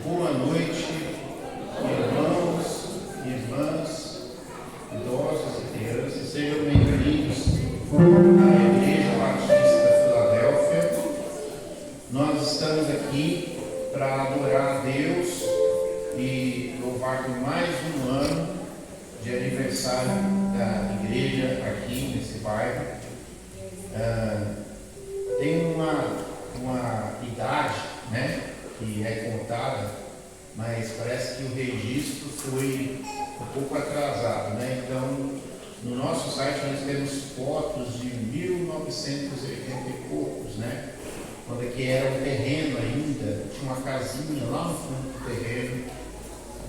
Boa noite, irmãos, irmãs, idosos e crianças, sejam bem-vindos à Igreja Batista da Filadélfia. Nós estamos aqui para adorar a Deus e louvar por mais um ano de aniversário da igreja aqui nesse bairro. Tem uma idade, né, que é contada, mas parece que o registro foi um pouco atrasado, né? Então, no nosso site nós temos fotos de 1980 e poucos, né? Quando aqui era um terreno ainda, tinha uma casinha lá no fundo do terreno.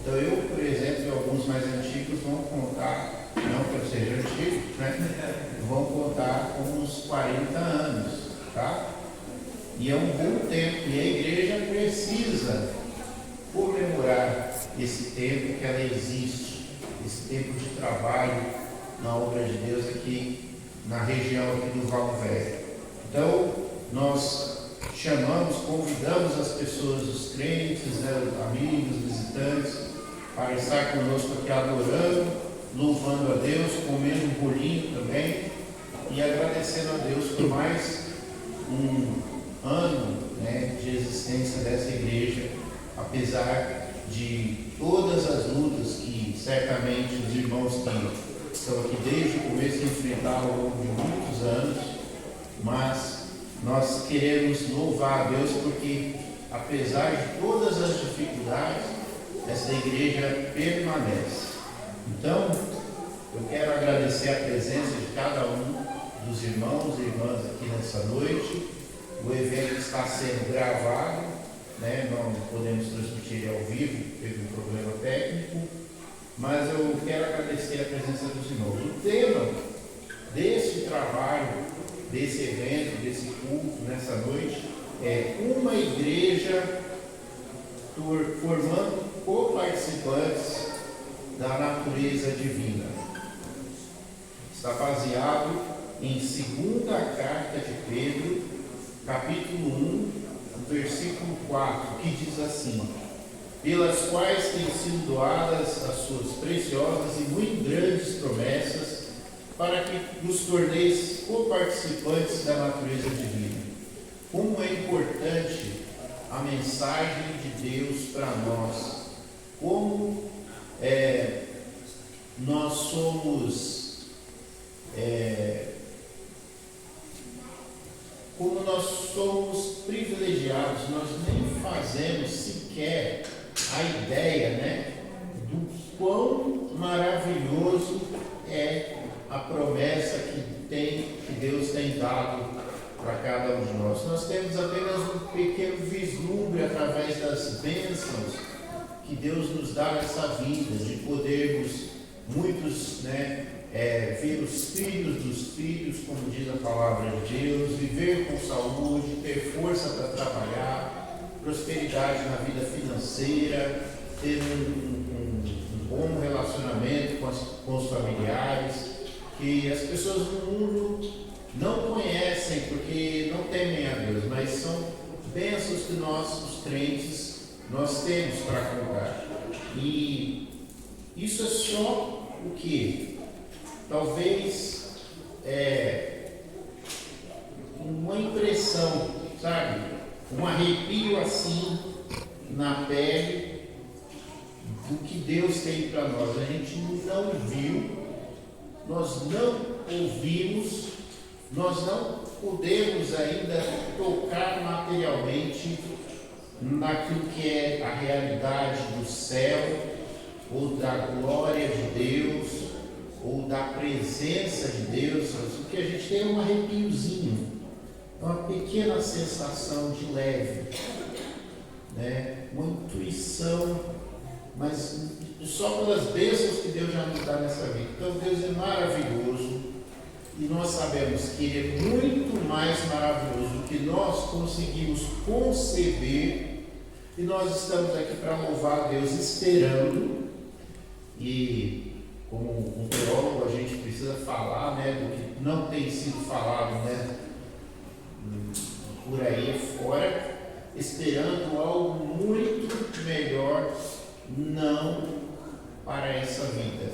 Então eu, por exemplo, e alguns mais antigos vão contar, não que eu seja antigo, né? Vão contar com uns 40 anos, tá? E é um bom tempo, e a igreja precisa comemorar esse tempo que ela existe, esse tempo de trabalho na obra de Deus aqui na região aqui do Val Velho. Então, nós chamamos, convidamos as pessoas, os crentes, né, os amigos, visitantes, para estar conosco aqui adorando, louvando a Deus, comendo um bolinho também e agradecendo a Deus por mais um ano, né, de existência dessa igreja, apesar de todas as lutas que certamente os irmãos que estão aqui desde o começo enfrentaram ao longo de muitos anos, mas nós queremos louvar a Deus porque, apesar de todas as dificuldades, essa igreja permanece. Então, eu quero agradecer a presença de cada um dos irmãos e irmãs aqui nessa noite. O evento está sendo gravado, né? Não podemos transmitir ao vivo, teve um problema técnico, mas eu quero agradecer a presença dos irmãos. O tema desse trabalho, desse evento, desse culto nessa noite é uma igreja formando co-participantes da natureza divina. Está baseado em 2ª carta de Pedro, capítulo 1, versículo 4, que diz assim: pelas quais têm sido doadas as suas preciosas e muito grandes promessas, para que nos torneis co-participantes da natureza divina. Como é importante a mensagem de Deus para nós, como nós somos privilegiados, nós nem fazemos sequer a ideia, né, do quão maravilhoso é a promessa que Deus tem dado para cada um de nós. Nós temos apenas um pequeno vislumbre através das bênçãos que Deus nos dá nessa vida, de podermos, muitos, né, ver os filhos dos filhos, como diz a palavra de Deus, viver com saúde, ter força para trabalhar, prosperidade na vida financeira, ter um bom relacionamento com os familiares, que as pessoas no mundo não conhecem porque não temem a Deus, mas são bênçãos que nós, os crentes, nós temos para contar. E isso é só o que? Talvez uma impressão, sabe? Um arrepio assim na pele do que Deus tem para nós. A gente não viu, nós não ouvimos, nós não podemos ainda tocar materialmente naquilo que é a realidade do céu, ou da glória de Deus, ou da presença de Deus. O que a gente tem é um arrepiozinho, uma pequena sensação de leve, né? Uma intuição, mas só pelas bênçãos que Deus já nos dá nessa vida. Então Deus é maravilhoso e nós sabemos que Ele é muito mais maravilhoso do que nós conseguimos conceber, e nós estamos aqui para louvar a Deus esperando. E como um teólogo, a gente precisa falar, né, do que não tem sido falado, né, por aí fora, esperando algo muito melhor, não para essa vida.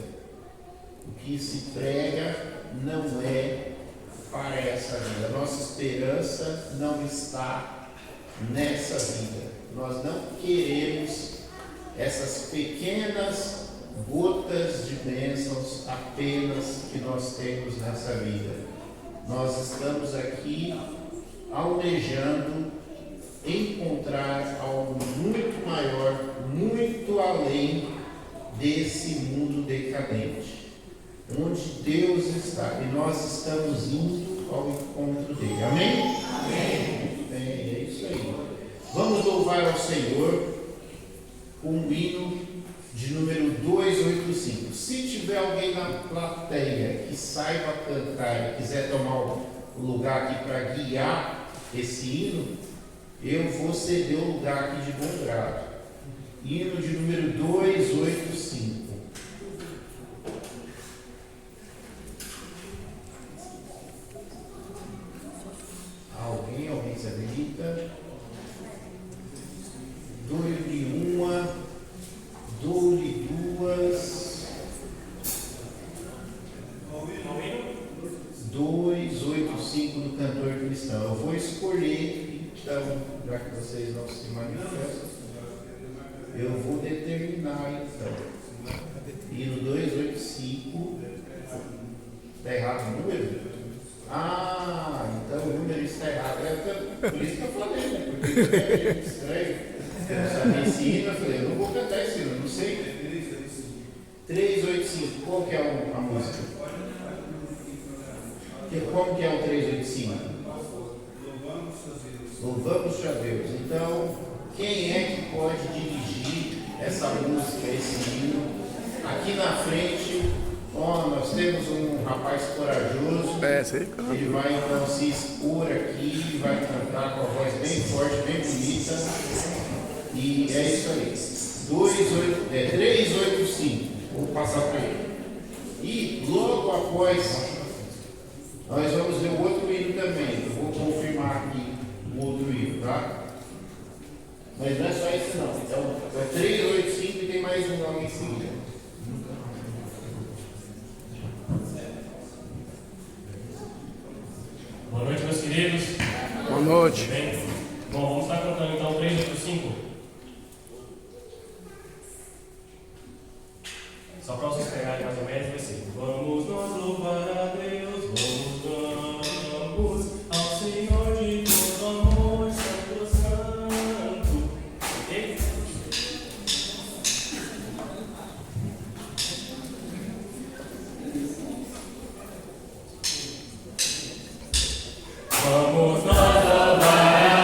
O que se prega não é para essa vida. Nossa esperança não está nessa vida. Nós não queremos essas pequenas gotas de bênçãos apenas que nós temos nessa vida. Nós estamos aqui almejando encontrar algo muito maior, muito além desse mundo decadente, onde Deus está, e nós estamos indo ao encontro dele. Amém? Amém. Muito bem, é isso aí. Vamos louvar ao Senhor com o hino de número 285. Se tiver alguém na plateia que saiba cantar e quiser tomar o lugar aqui para guiar esse hino, eu vou ceder o lugar aqui de bom grado. Hino de número 285. Alguém se habilita? Dou-lhe uma, dou-lhe duas. 285 do cantor cristão. Eu vou escolher, então, já que vocês não se manifestam, eu vou determinar, então. E no 285, está errado o número? Ah, então o número está errado. Por isso que eu falei, né? Porque é estranho. Eu não sabia esse hino, eu falei, eu não vou cantar esse hino, eu não sei. 385, qual que é a música? Como que é o 385? Louvamos a Deus. Então, quem é que pode dirigir essa música, esse hino? Aqui na frente, nós temos um rapaz corajoso. Ele vai então se expor aqui, vai cantar com a voz bem forte, bem bonita. E é isso aí. 385. Vou passar para ele. E logo após, nós vamos ver o outro hino também. Eu vou confirmar aqui o outro hino, tá? Mas não é só esse não. Então, é 385 e tem mais um logo em seguida. Boa noite, meus queridos. Boa noite. Tudo bem? Bom, vamos estar cantando então 385. Só para vocês pegarem mais ou menos, vai ser: vamos nós louvar a Deus, vamos ao Senhor de todo amor, Santo Santo. Ok? Vamos nós louvar a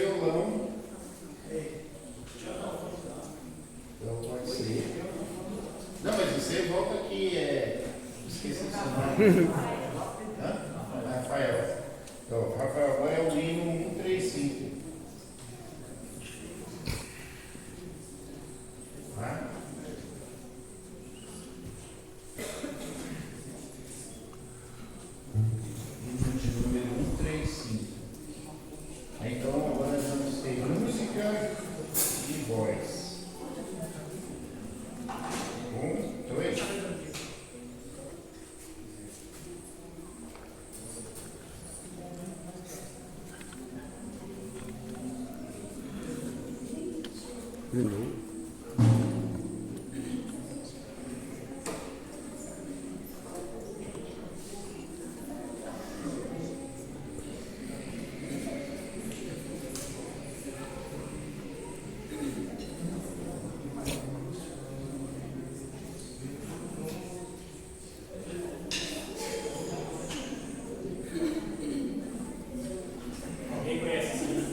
violão. Então pode ser. Não, mas você volta aqui, esqueci o seu nome. Rafael. Então, Rafael, agora é o hino 135. Tá? Hino de número 135. Então, agora nós vamos ter música e voz. 1, 2. Alguém conhece esse livro?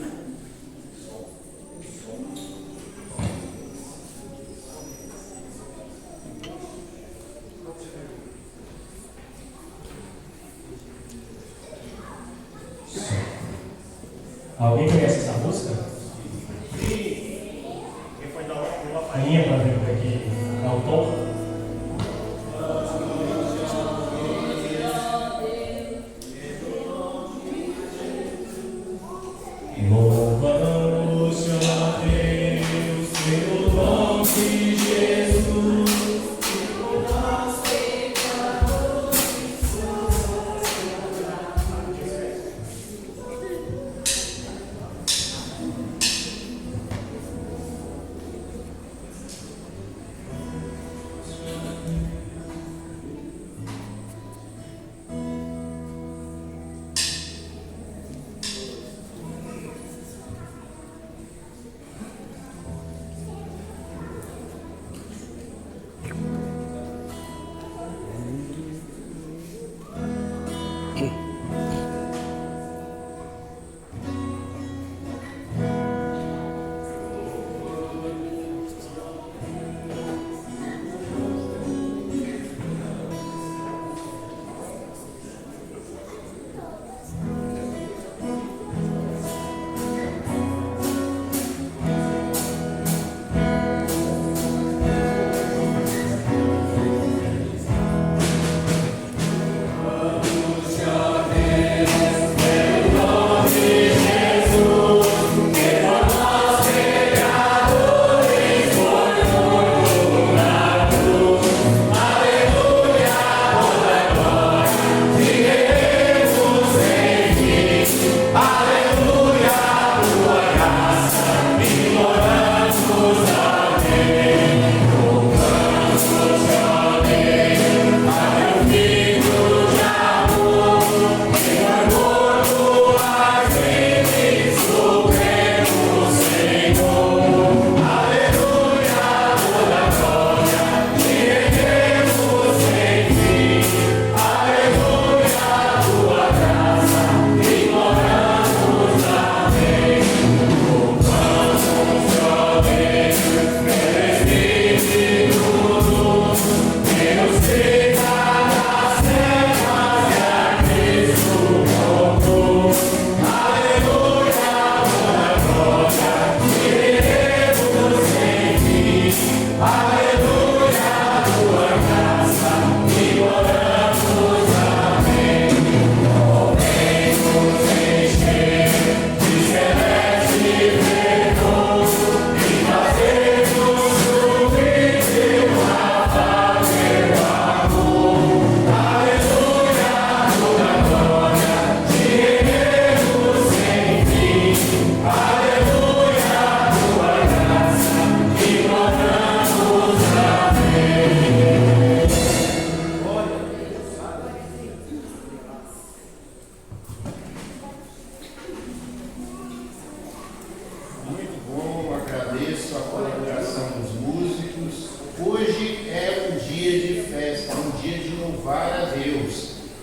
Alguém conhece essa música? Quem pode dar uma palhinha para ver como é que dá o tom? Louvamos a Deus pelo nome de Jesus.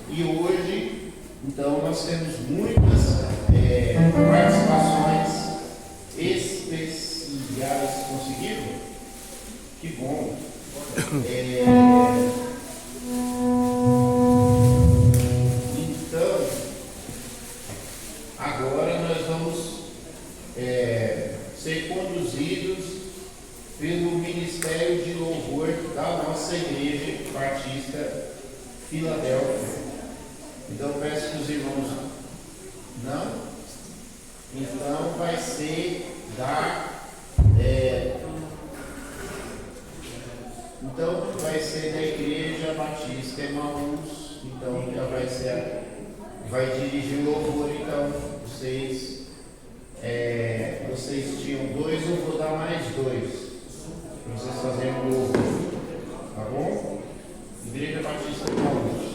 E hoje, então, nós temos muitas participações auxiliares conseguiram? Que bom. Então, agora nós vamos ser conduzidos pelo Ministério de Louvor da nossa Igreja Batista Filadélfia. Então, peço que os irmãos não. Então, vai ser vai ser da Igreja Batista Emaús. Então, já vai dirigir o louvor. Então, vocês tinham 2, eu vou dar mais 2 para vocês fazerem o louvor, tá bom? Igreja Batista Emaús.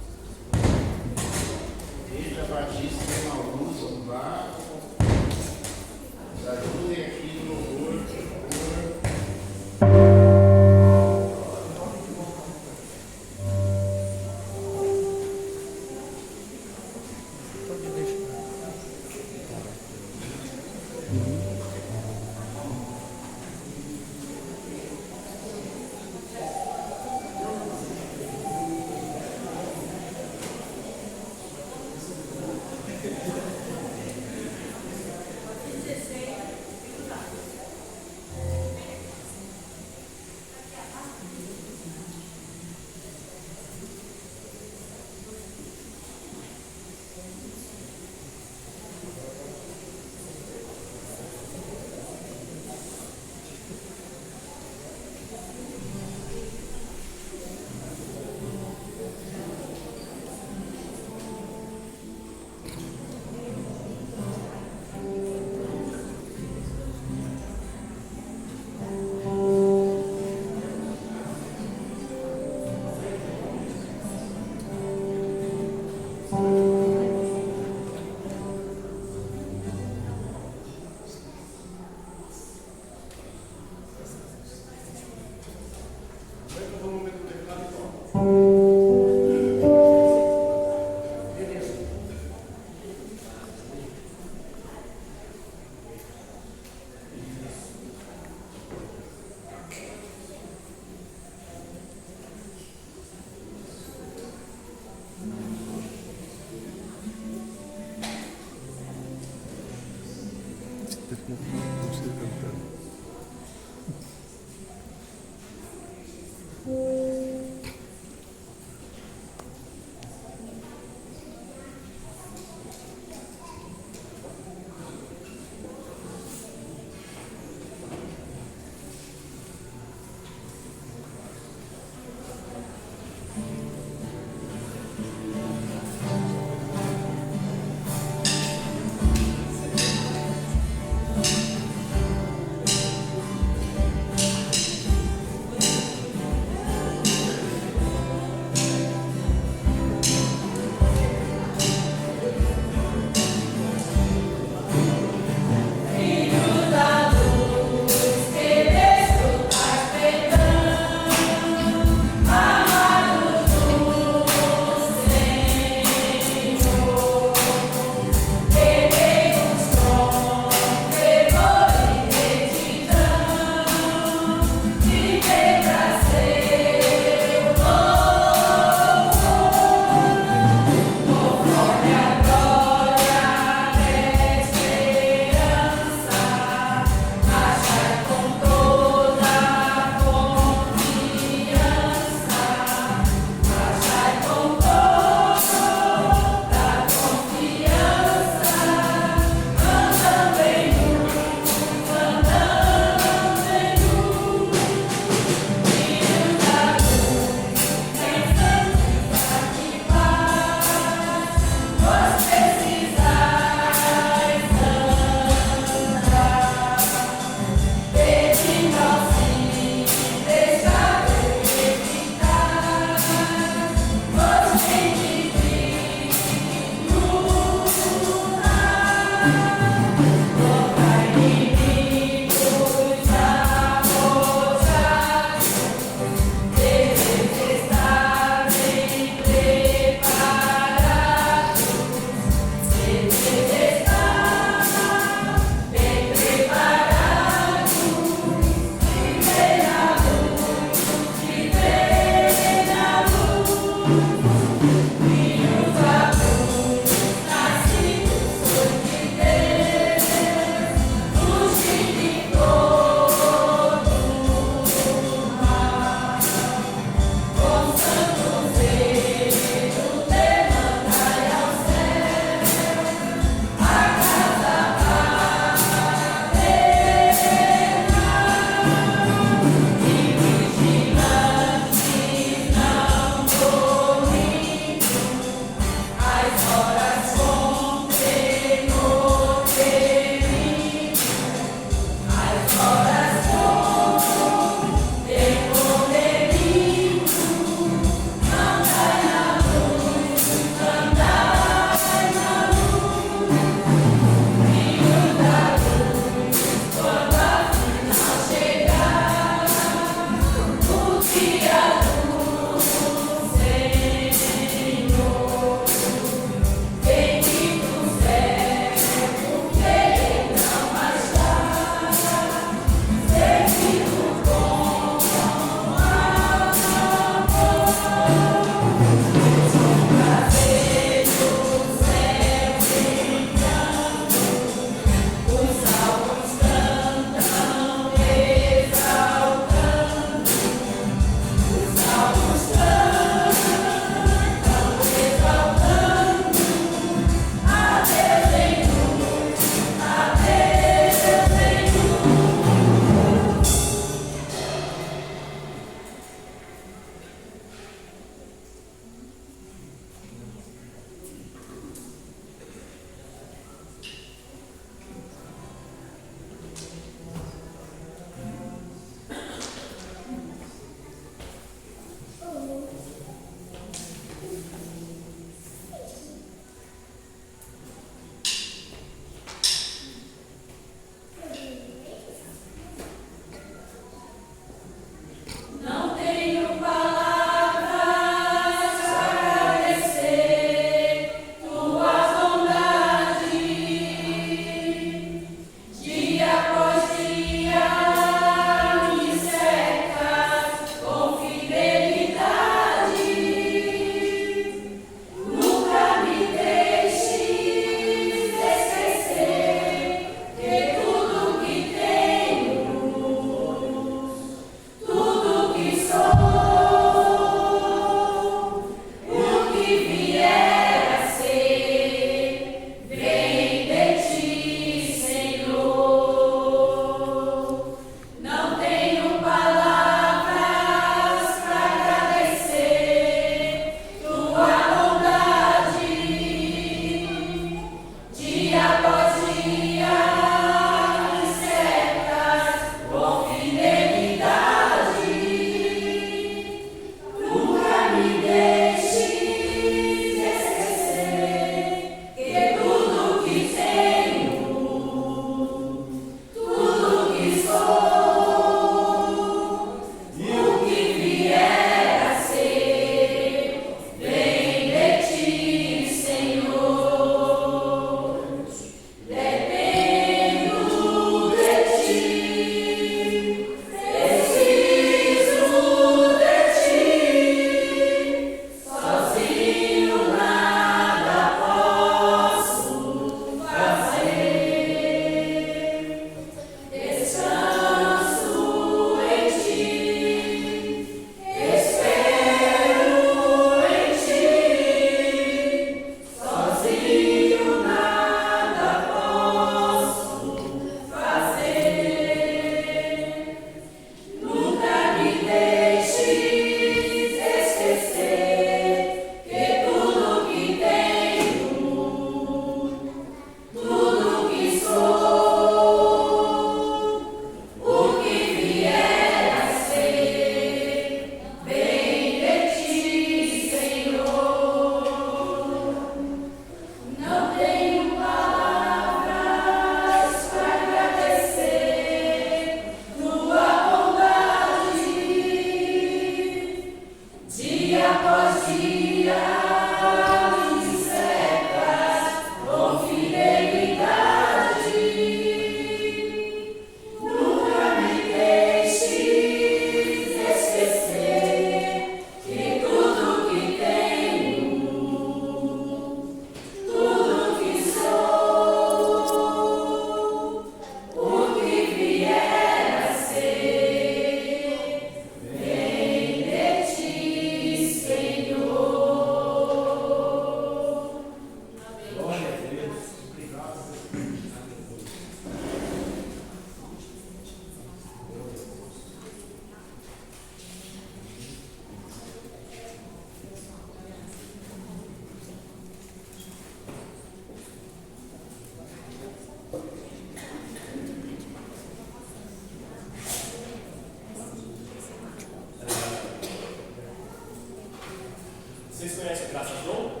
conhecem o Graças Dom?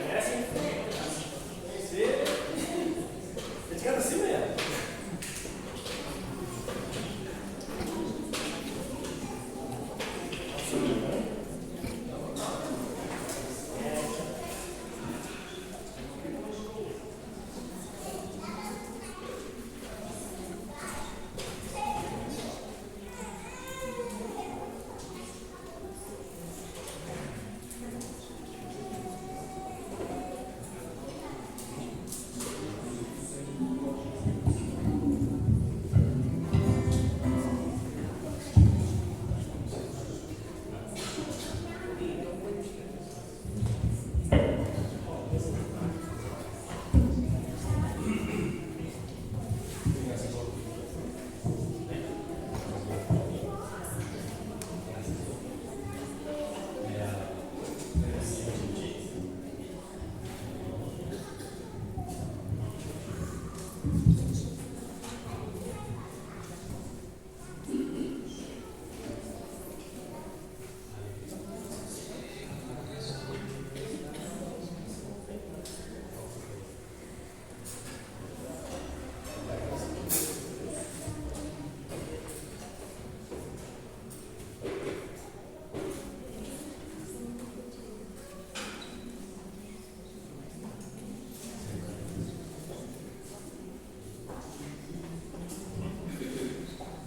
Conhecem? Conhecer? É de cada assim mesmo.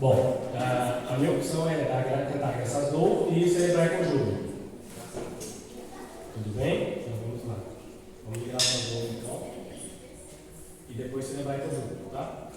Bom, a minha opção é cantar Graças Dou e celebrar com júbilo. Tudo bem? Então vamos lá. Vamos de Graças Dou então. E depois celebrar com júbilo, tá?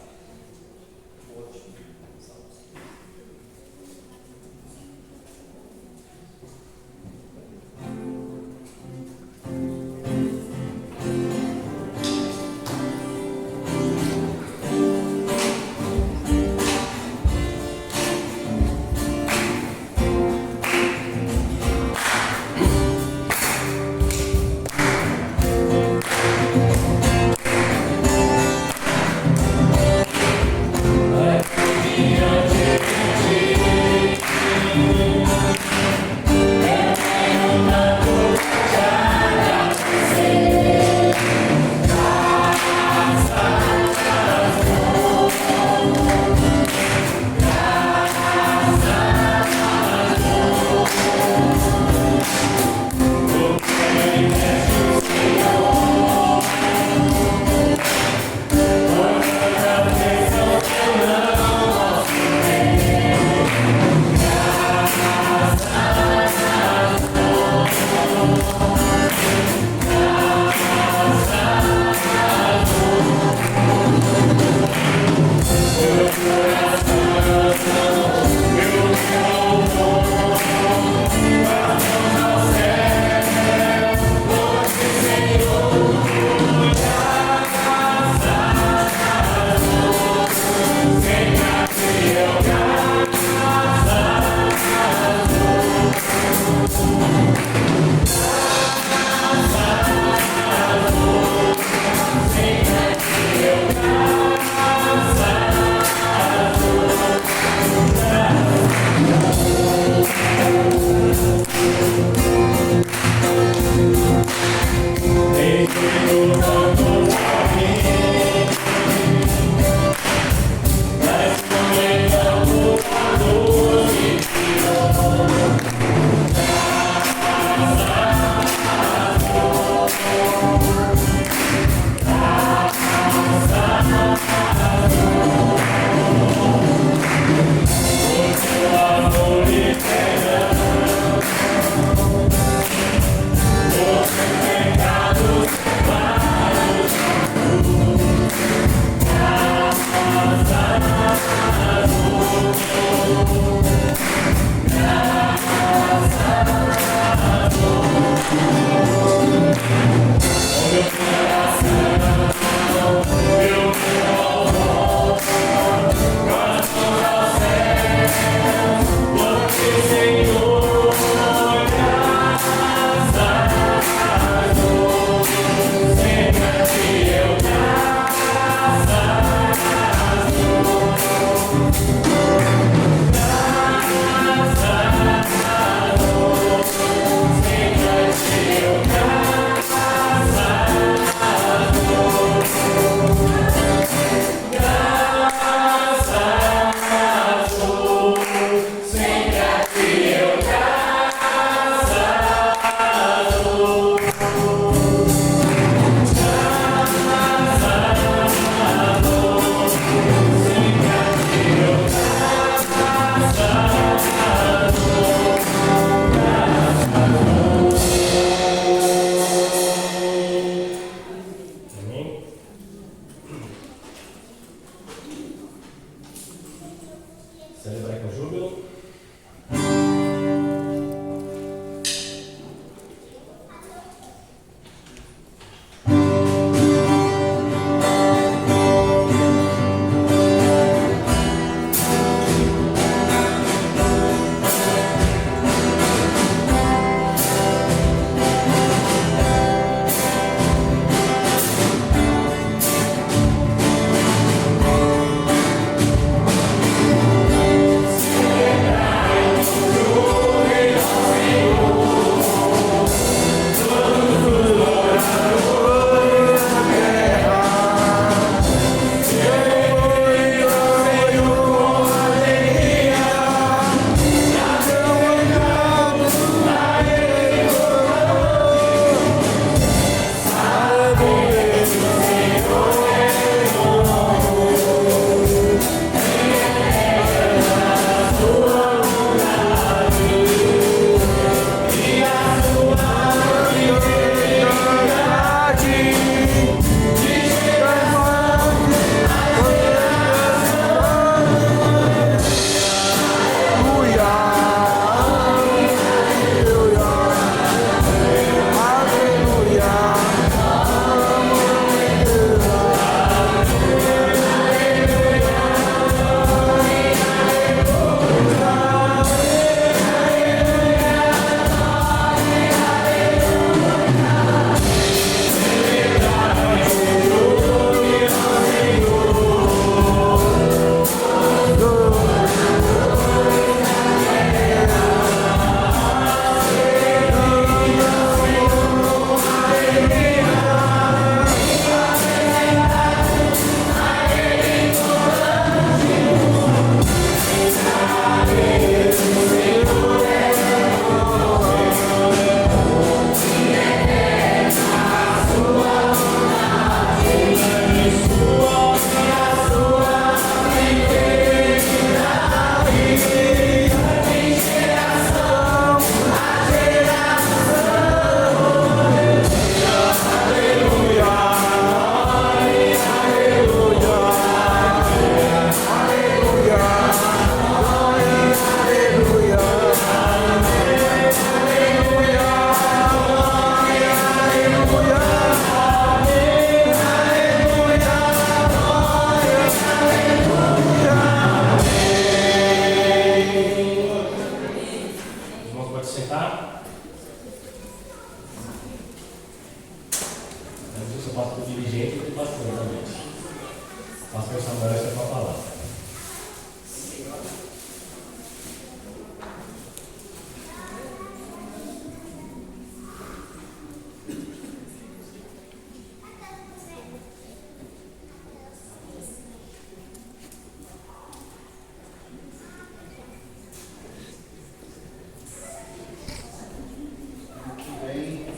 Celebrai com júbilo.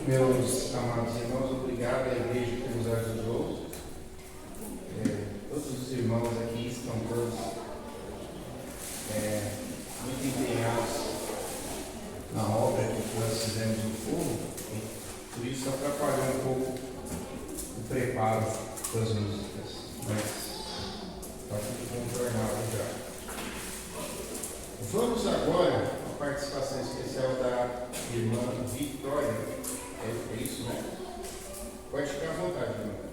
Meus amados irmãos, obrigado à igreja que nos ajudou. Todos os irmãos aqui estão todos muito empenhados na obra que nós fizemos no fogo, e por isso atrapalhou um pouco o preparo das músicas, mas está tudo contornado já. Vamos agora à participação especial da irmã Vitória. É isso, né? Pode ficar à vontade, irmão.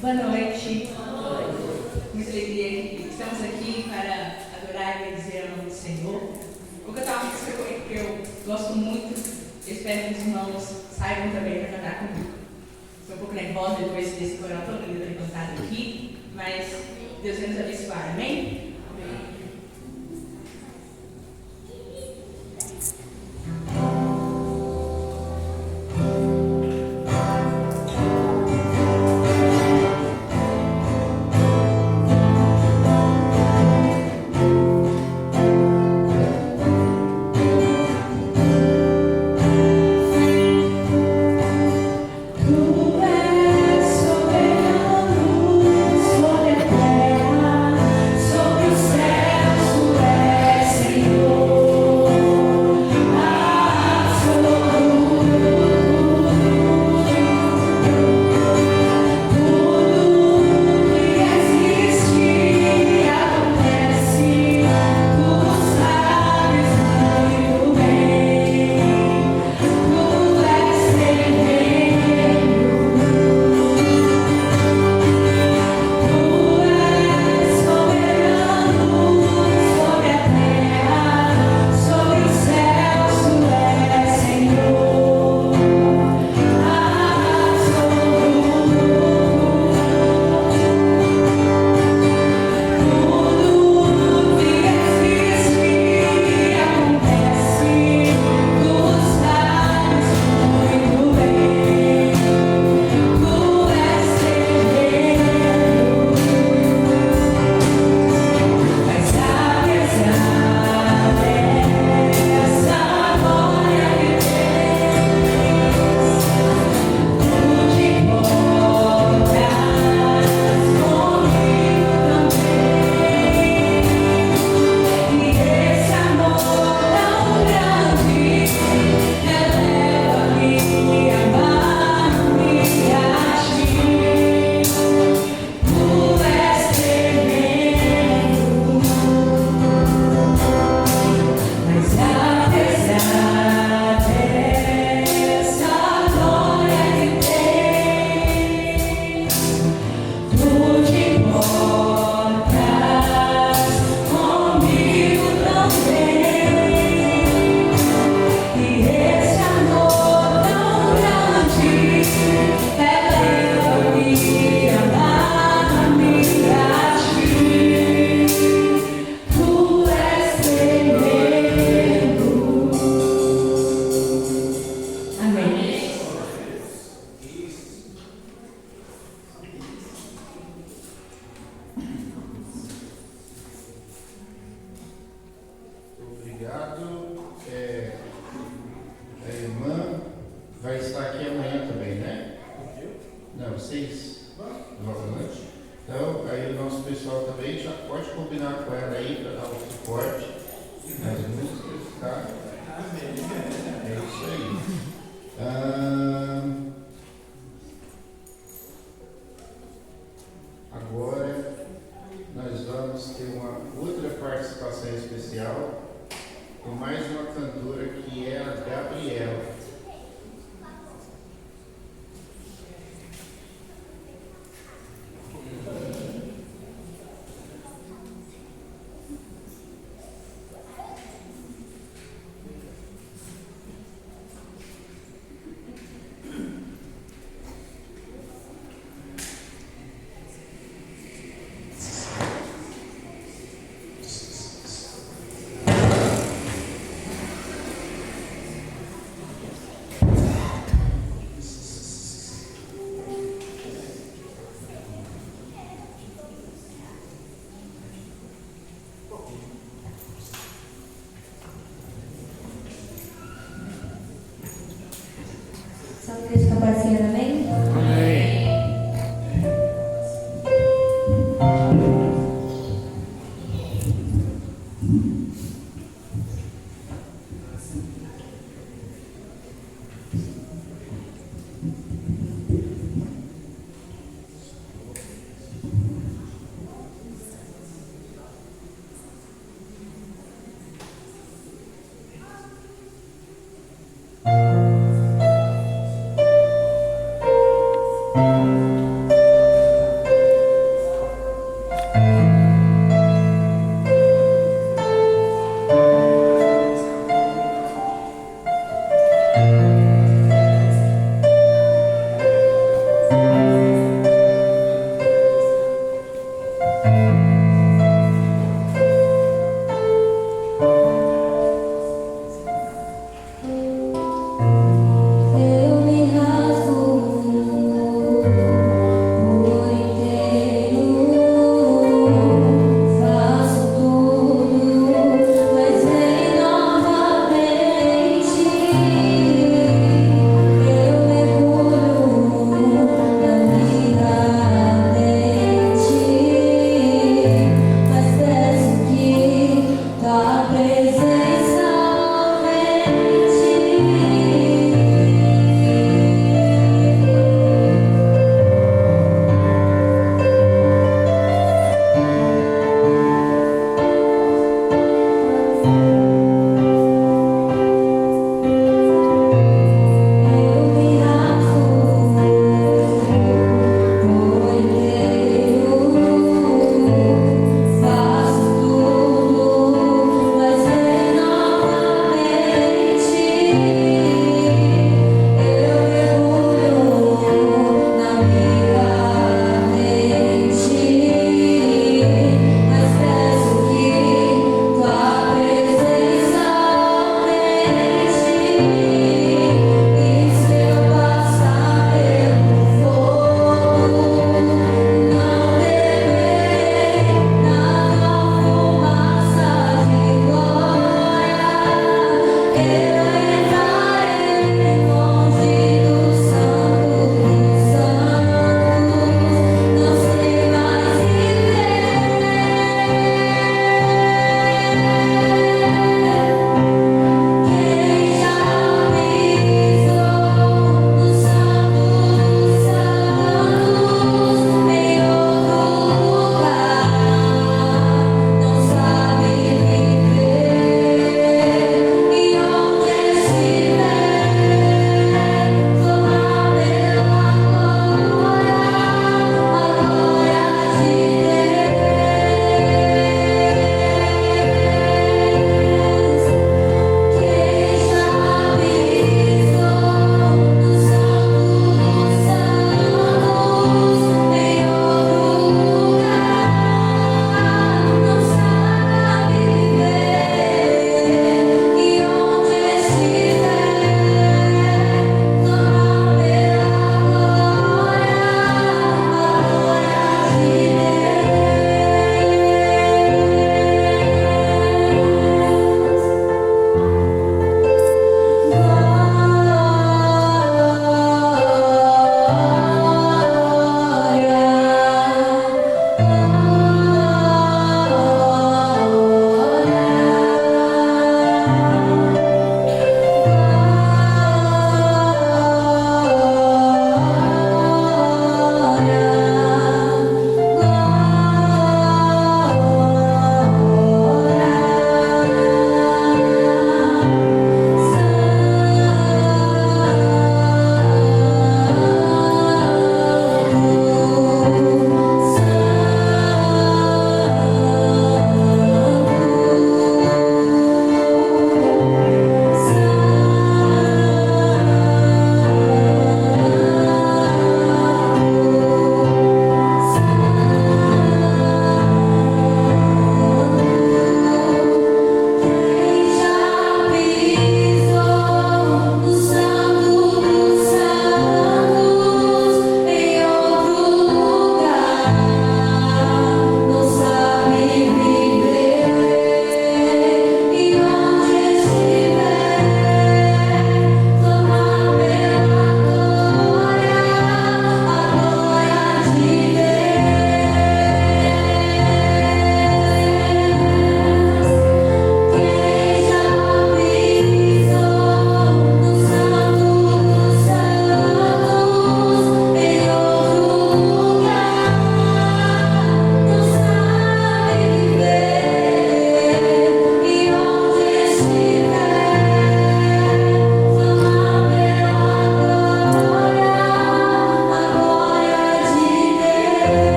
Boa noite. Muita alegria que estamos aqui para adorar e agradecer ao nome do Senhor. Vou cantar uma música que eu gosto muito. Eu espero que os irmãos saibam também para cantar comigo. Estou um pouco nervosa depois desse coral tão lindo que eu cantado aqui, mas Deus vai nos abençoar. Amém? Vocês compartilham, amém? Amém.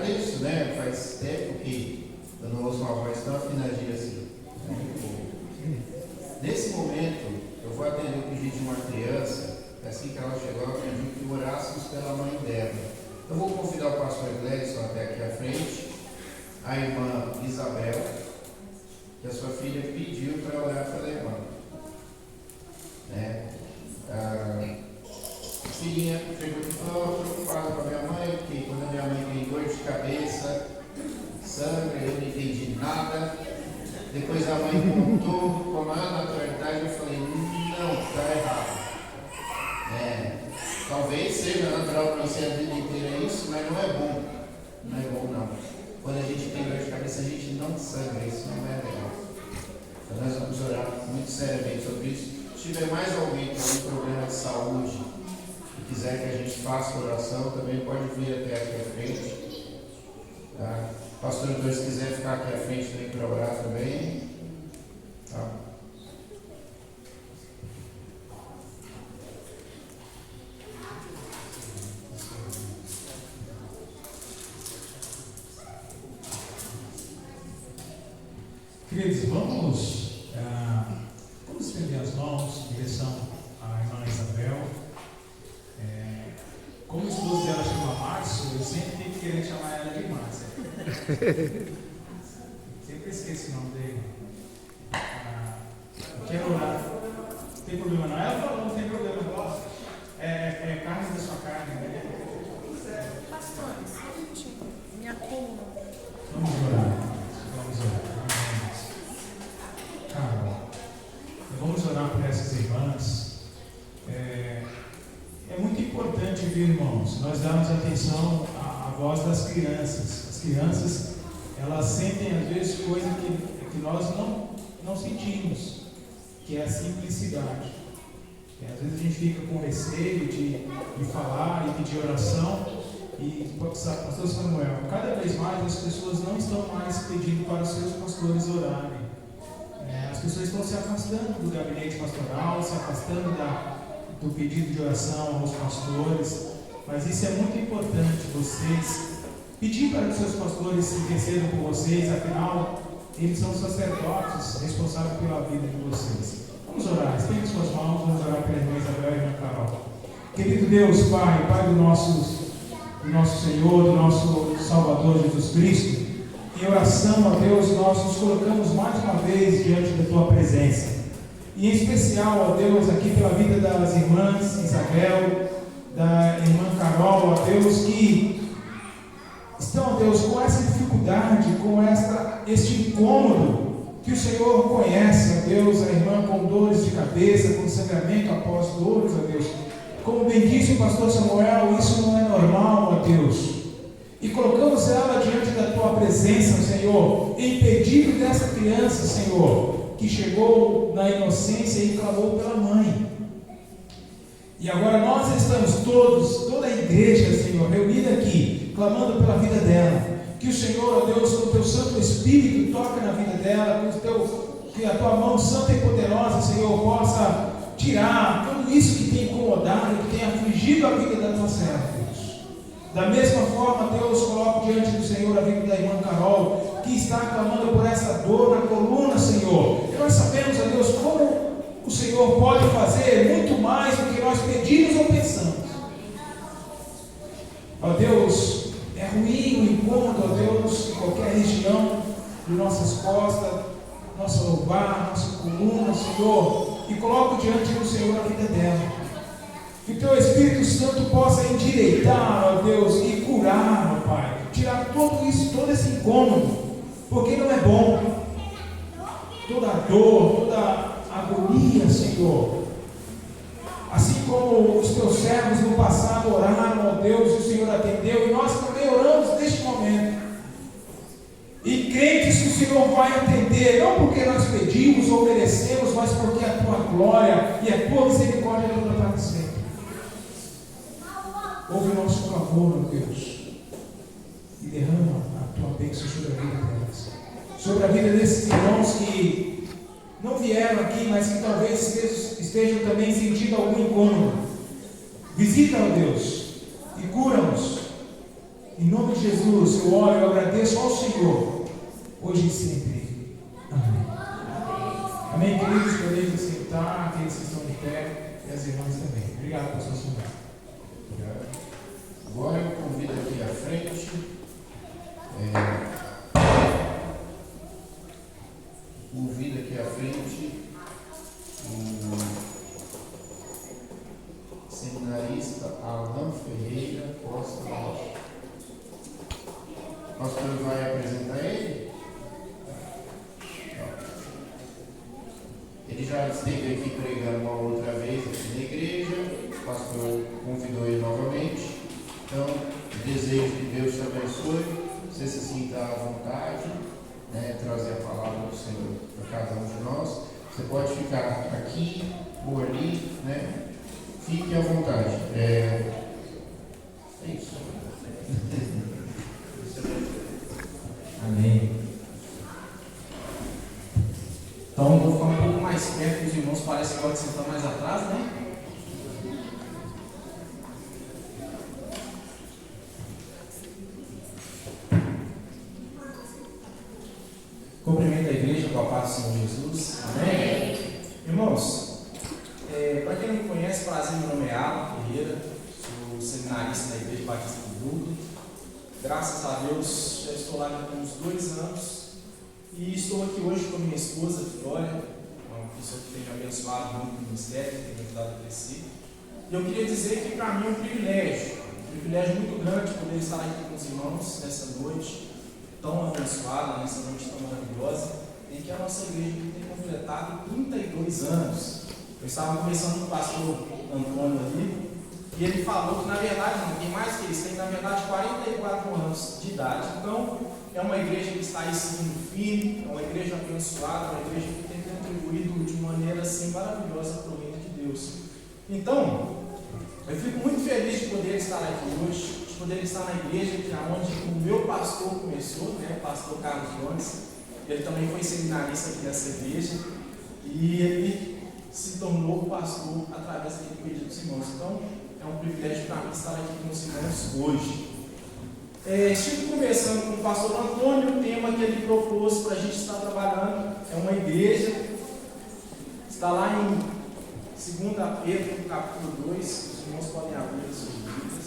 agradeço, né? Faz tempo que eu não ouço uma voz tão afinadinha assim. Nesse momento, eu vou atender o pedido de uma criança. Assim que ela chegou, ela pediu que orássemos pela mãe dela. Eu vou convidar o pastor Gleison até aqui à frente, a irmã Isabel, que a sua filha pediu para orar pela irmã. Né? A filhinha chegou e falou: preocupada com a minha mãe, porque quando a minha mãe tem dor de cabeça, sangra, eu não entendi nada. Depois a mãe contou com a naturalidade, eu falei: não, está errado. Talvez seja natural para você a vida inteira isso, mas não é bom. Não é bom, não. Quando a gente tem dor de cabeça, a gente não sangra, isso não é legal. Então nós vamos orar muito seriamente sobre isso. Se tiver mais alguém com algum problema de saúde e quiser que a gente faça oração, também pode vir até aqui à frente. Tá? Pastor Antônio, se quiser ficar aqui à frente também para orar também. Tá? Queridos, vamos estender as mãos em direção à irmã Isabel. Como o esposo dela chama Márcio, eu sempre tenho que querer chamar ela de Márcia. Sempre esqueço o nome dele. Eu quero orar. Não tem problema não. Ela falou, não tem problema. É carne da sua carne, né? Pastor, só um minutinho. Minha coluna. Vamos orar. Vamos orar. Vamos orar por essas irmãs. É muito importante, viu, irmãos, nós darmos atenção à voz das crianças. As crianças, elas sentem às vezes coisas que nós não sentimos, que é a simplicidade. Às vezes a gente fica com receio de falar e pedir oração. E, pastor Samuel, cada vez mais as pessoas não estão mais pedindo para os seus pastores orarem. As pessoas estão se afastando do gabinete pastoral, se afastando do pedido de oração aos pastores, mas isso é muito importante, vocês pedir para que os seus pastores se intercedam por vocês, afinal, eles são sacerdotes responsáveis pela vida de vocês. Vamos orar, estende suas mãos, vamos orar pela irmã Isabel e irmã Carol. Querido Deus, Pai do nosso Senhor, do nosso Salvador Jesus Cristo, em oração a Deus, nós nos colocamos mais uma vez diante da Tua presença. E em especial, ó Deus, aqui pela vida das irmãs Isabel, da irmã Carol, ó Deus, que estão, ó Deus, com essa dificuldade, com este incômodo que o Senhor conhece, ó Deus, a irmã com dores de cabeça, com sangramento após dores, ó Deus. Como bem disse o pastor Samuel, isso não é normal, ó Deus. E colocamos ela diante da Tua presença, Senhor, em pedido dessa criança, Senhor, que chegou na inocência e clamou pela mãe. E agora nós estamos toda a igreja, Senhor, reunida aqui, clamando pela vida dela. Que o Senhor, ó Deus, com o Teu Santo Espírito toque na vida dela, que a Tua mão santa e poderosa, Senhor, possa tirar tudo isso que tem incomodado, que tem afligido a vida da Tua serva. Da mesma forma, Deus, coloca diante do Senhor a vida da irmã Carol, que está clamando por essa dor na coluna, Senhor. E nós sabemos, ó Deus, como o Senhor pode fazer muito mais do que nós pedimos ou pensamos. Ó Deus, é ruim o incômodo, ó Deus, em qualquer região de nossas costas, nossa lombar, nossa coluna, Senhor, e coloco diante do Senhor a vida dela. Que o Teu Espírito Santo possa endireitar, ó Deus, e curar, ó Pai. Tirar tudo isso, todo esse incômodo, porque não é bom. Toda a dor, toda a agonia, Senhor. Assim como os Teus servos no passado oraram, ó Deus, e o Senhor atendeu, e nós também oramos neste momento. E crentes que o Senhor vai atender, não porque nós pedimos ou merecemos, mas porque a Tua glória e a Tua misericórdia toda para sempre. Ouve o nosso clamor, ó Deus, e derrama a Tua bênção sobre a vida delas, sobre a vida desses irmãos que não vieram aqui, mas que talvez estejam também sentindo algum incômodo. Visita, ó Deus, e cura-nos. Em nome de Jesus, eu oro e eu agradeço ao Senhor, hoje e sempre. Amém. Amém, queridos, podemos sentar, aqueles que estão de pé e as irmãs também. Obrigado por sua senhora. Agora eu convido aqui à frente. Convido aqui à frente o seminarista Alan Ferreira Costa Rocha. O pastor vai apresentar ele? Ele já esteve aqui pregando uma outra vez aqui na igreja. O pastor convidou ele novamente. Então, desejo que Deus te abençoe. Você se sinta à vontade, né, trazer a palavra do Senhor para cada um de nós. Você pode ficar aqui ou ali, né? Fique à vontade. É isso. Amém. Então, vou ficar um pouco mais perto dos irmãos, parece que pode sentar mais atrás, né? Cumprimento a igreja com a paz do Senhor Jesus. Amém? Irmãos, para quem não me conhece, prazer, meu nome é Alan Ferreira, sou seminarista da Igreja Batista do Brooklyn. Graças a Deus, já estou lá há uns 2 anos e estou aqui hoje com a minha esposa, Vitória, uma pessoa que tem me abençoado muito no ministério, que tem me ajudado a crescer. E eu queria dizer que para mim é um privilégio muito grande poder estar aqui com os irmãos nessa noite tão abençoada, nessa noite tão maravilhosa, em que a nossa igreja tem completado 32 anos. Eu estava conversando com o pastor Antônio ali, e ele falou que na verdade não tem mais que isso, tem na verdade 44 anos de idade. Então, é uma igreja que está aí seguindo firme, é uma igreja abençoada, uma igreja que tem contribuído de maneira assim maravilhosa para o reino de Deus. Então, eu fico muito feliz de poder estar aqui hoje, de poder estar na igreja que é onde o meu pastor começou, né, o pastor Carlos Jones. Ele também foi seminarista aqui dessa igreja e ele se tornou pastor através daquele pedido dos irmãos. Então, é um privilégio para mim estar aqui com os irmãos hoje. Estive conversando com o pastor Antônio, o tema que ele propôs para a gente estar trabalhando é uma igreja, está lá em 2 Pedro, capítulo 2, os irmãos podem abrir as suas Bíblias.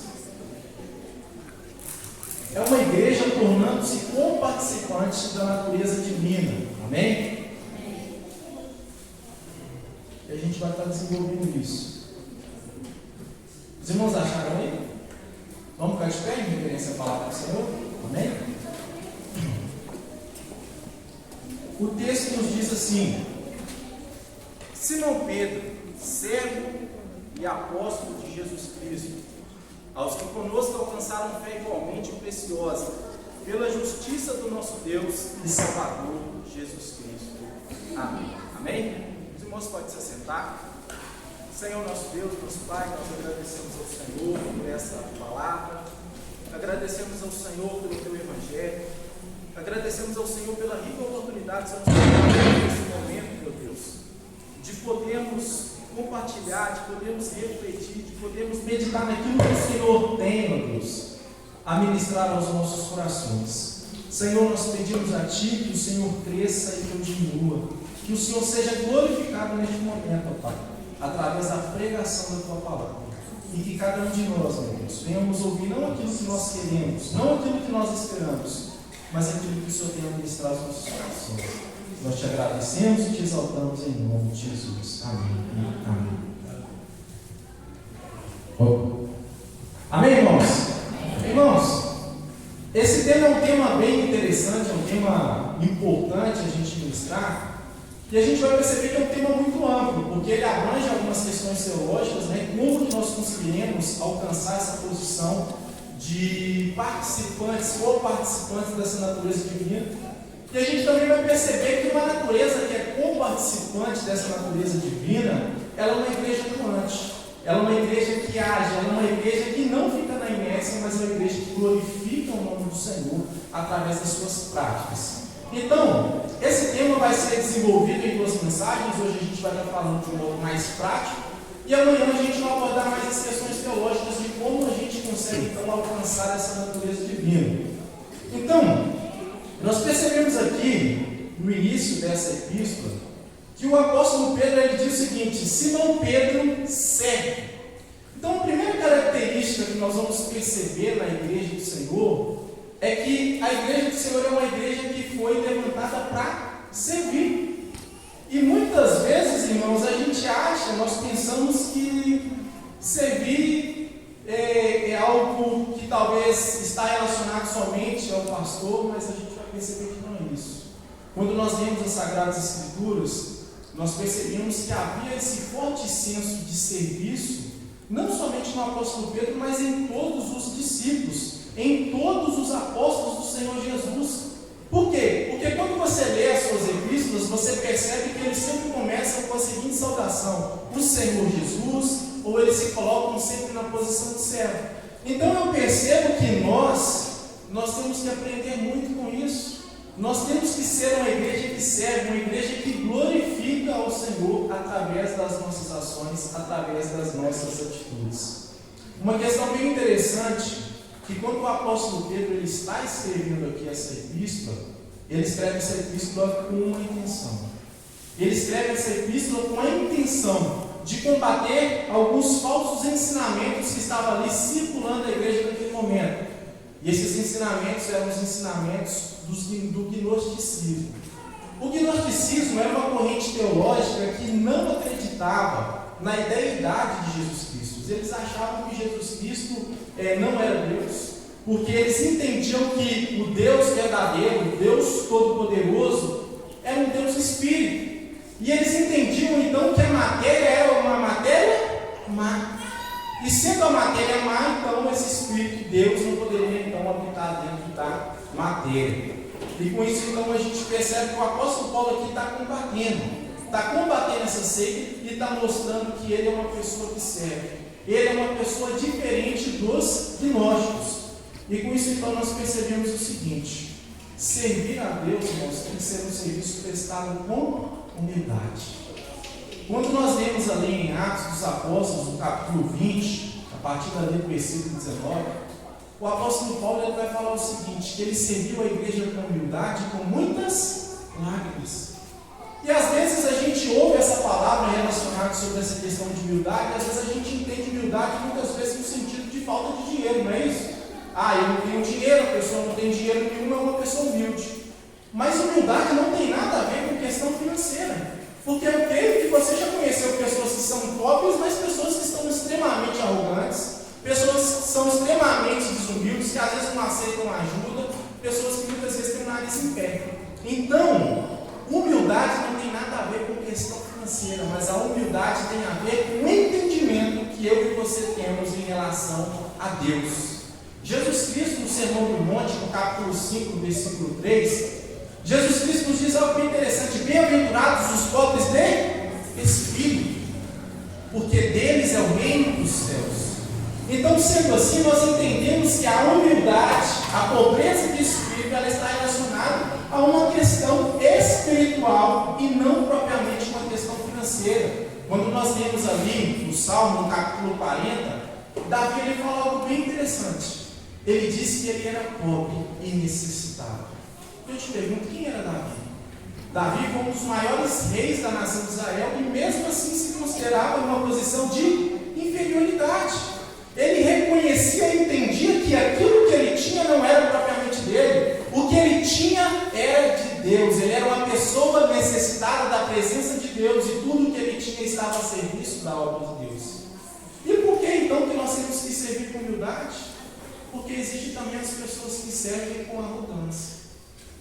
É uma igreja tornando-se co-participante da natureza divina, amém? E a gente vai estar desenvolvendo isso. Os irmãos acharam aí? Vamos ficar de pé em reverência à palavra do Senhor? Amém? O texto nos diz assim: Simão Pedro, servo e apóstolo de Jesus Cristo, aos que conosco alcançaram fé igualmente preciosa, pela justiça do nosso Deus e Salvador Jesus Cristo. Amém. Amém? Os irmãos podem se assentar. Senhor nosso Deus, nosso Pai, nós agradecemos ao Senhor por essa palavra, agradecemos ao Senhor pelo Teu Evangelho, agradecemos ao Senhor pela rica oportunidade que nos dá nesse momento, meu Deus, de podermos compartilhar, de podermos refletir, de podermos meditar naquilo que o Senhor tem, meu Deus, a ministrar aos nossos corações. Senhor, nós pedimos a Ti que o Senhor cresça e que eu diminua, que o Senhor seja glorificado neste momento, ó Pai, através da pregação da Tua palavra, e que cada um de nós, meu Deus, venhamos ouvir não aquilo que nós queremos, não aquilo que nós esperamos, mas aquilo que o Senhor tem a ministrar aos nossos corações. Nós te agradecemos e te exaltamos em nome de Jesus. Amém. Amém. Amém, irmãos? Irmãos, esse tema é um tema bem interessante, é um tema importante a gente ministrar. E a gente vai perceber que é um tema muito amplo, porque ele abrange algumas questões teológicas, né? Como que nós conseguiremos alcançar essa posição de participantes ou participantes dessa natureza divina. E a gente também vai perceber que uma natureza que é co-participante dessa natureza divina, ela é uma igreja atuante, ela é uma igreja que age, ela é uma igreja que não fica na inércia, mas é uma igreja que glorifica o nome do Senhor através das suas práticas. Então, esse tema vai ser desenvolvido em 2 mensagens. Hoje a gente vai estar falando de um modo mais prático, e amanhã a gente vai abordar mais as questões teológicas de como a gente consegue então alcançar essa natureza divina. Então, nós percebemos aqui, no início dessa epístola, que o apóstolo Pedro ele diz o seguinte: Simão Pedro serve. Então, a primeira característica que nós vamos perceber na igreja do Senhor é que a igreja do Senhor é uma igreja que foi levantada para servir. E muitas vezes, irmãos, a gente acha, nós pensamos que servir é algo que talvez está relacionado somente ao pastor, mas a gente vai perceber que não é isso. Quando nós lemos as Sagradas Escrituras, nós percebemos que havia esse forte senso de serviço, não somente no apóstolo Pedro, mas em todos os discípulos, em todos os apóstolos do Senhor Jesus. Por quê? Porque quando você lê as suas epístolas, você percebe que eles sempre começam com a seguinte saudação: o Senhor Jesus, ou eles se colocam sempre na posição de servo. Então eu percebo que nós temos que aprender muito com isso. Nós temos que ser uma igreja que serve, uma igreja que glorifica ao Senhor através das nossas ações, através das nossas atitudes. Uma questão bem interessante, que quando o apóstolo Pedro ele está escrevendo aqui essa epístola, ele escreve essa epístola com uma intenção. Ele escreve essa epístola com a intenção de combater alguns falsos ensinamentos que estavam ali circulando a igreja naquele momento. E esses ensinamentos eram os ensinamentos do gnosticismo. O gnosticismo era uma corrente teológica que não acreditava na deidade de Jesus Cristo. Eles achavam que Jesus Cristo não era Deus, porque eles entendiam que o Deus verdadeiro, o Deus Todo-Poderoso, era um Deus Espírito. E eles entendiam então que a matéria era uma matéria má. E sendo a matéria má, então esse Espírito de Deus não poderia então habitar dentro da matéria. E com isso então a gente percebe que o apóstolo Paulo aqui está combatendo essa seita e está mostrando que ele é uma pessoa que serve. Ele é uma pessoa diferente dos gnósticos. E com isso então nós percebemos o seguinte: servir a Deus, irmãos, tem que ser um serviço prestado com humildade. Quando nós lemos ali em Atos dos Apóstolos, no capítulo 20, a partir dali do versículo 19, o apóstolo Paulo ele vai falar o seguinte: que ele serviu a igreja com humildade, com muitas lágrimas. E às vezes a gente ouve essa palavra relacionada sobre essa questão de humildade, e às vezes a gente entende humildade muitas vezes no sentido de falta de dinheiro, não é isso? Eu não tenho dinheiro, a pessoa não tem dinheiro nenhum, é uma pessoa humilde. Mas humildade não tem nada a ver com questão financeira. Porque eu creio que você já conheceu pessoas que são pobres, mas pessoas que estão extremamente arrogantes, pessoas que são extremamente desumildes, que às vezes não aceitam ajuda, pessoas que muitas vezes têm o nariz em pé. Então, humildade não tem nada a ver com questão financeira, mas a humildade tem a ver com o entendimento que eu e você temos em relação a Deus. Jesus Cristo, no Sermão do Monte, no capítulo 5, versículo 3, Jesus Cristo nos diz algo bem interessante: bem-aventurados os pobres de espírito, porque deles é o reino dos céus. Então, sendo assim, nós entendemos que a humildade, a pobreza de espírito, ela está relacionada a uma questão espiritual e não propriamente uma questão financeira. Quando nós lemos ali no Salmo, no capítulo 40, Davi ele fala algo bem interessante. Ele disse que ele era pobre e necessitado. Eu te pergunto, quem era Davi? Davi foi um dos maiores reis da nação de Israel e mesmo assim se considerava em uma posição de inferioridade. Ele reconhecia e entendia que aquilo que ele tinha não era propriamente dele. O que ele tinha era de Deus. Ele era uma pessoa necessitada da presença de Deus e tudo que ele tinha estava a serviço da obra de Deus. E por que então que nós temos que servir com humildade? Porque existem também as pessoas que servem com arrogância.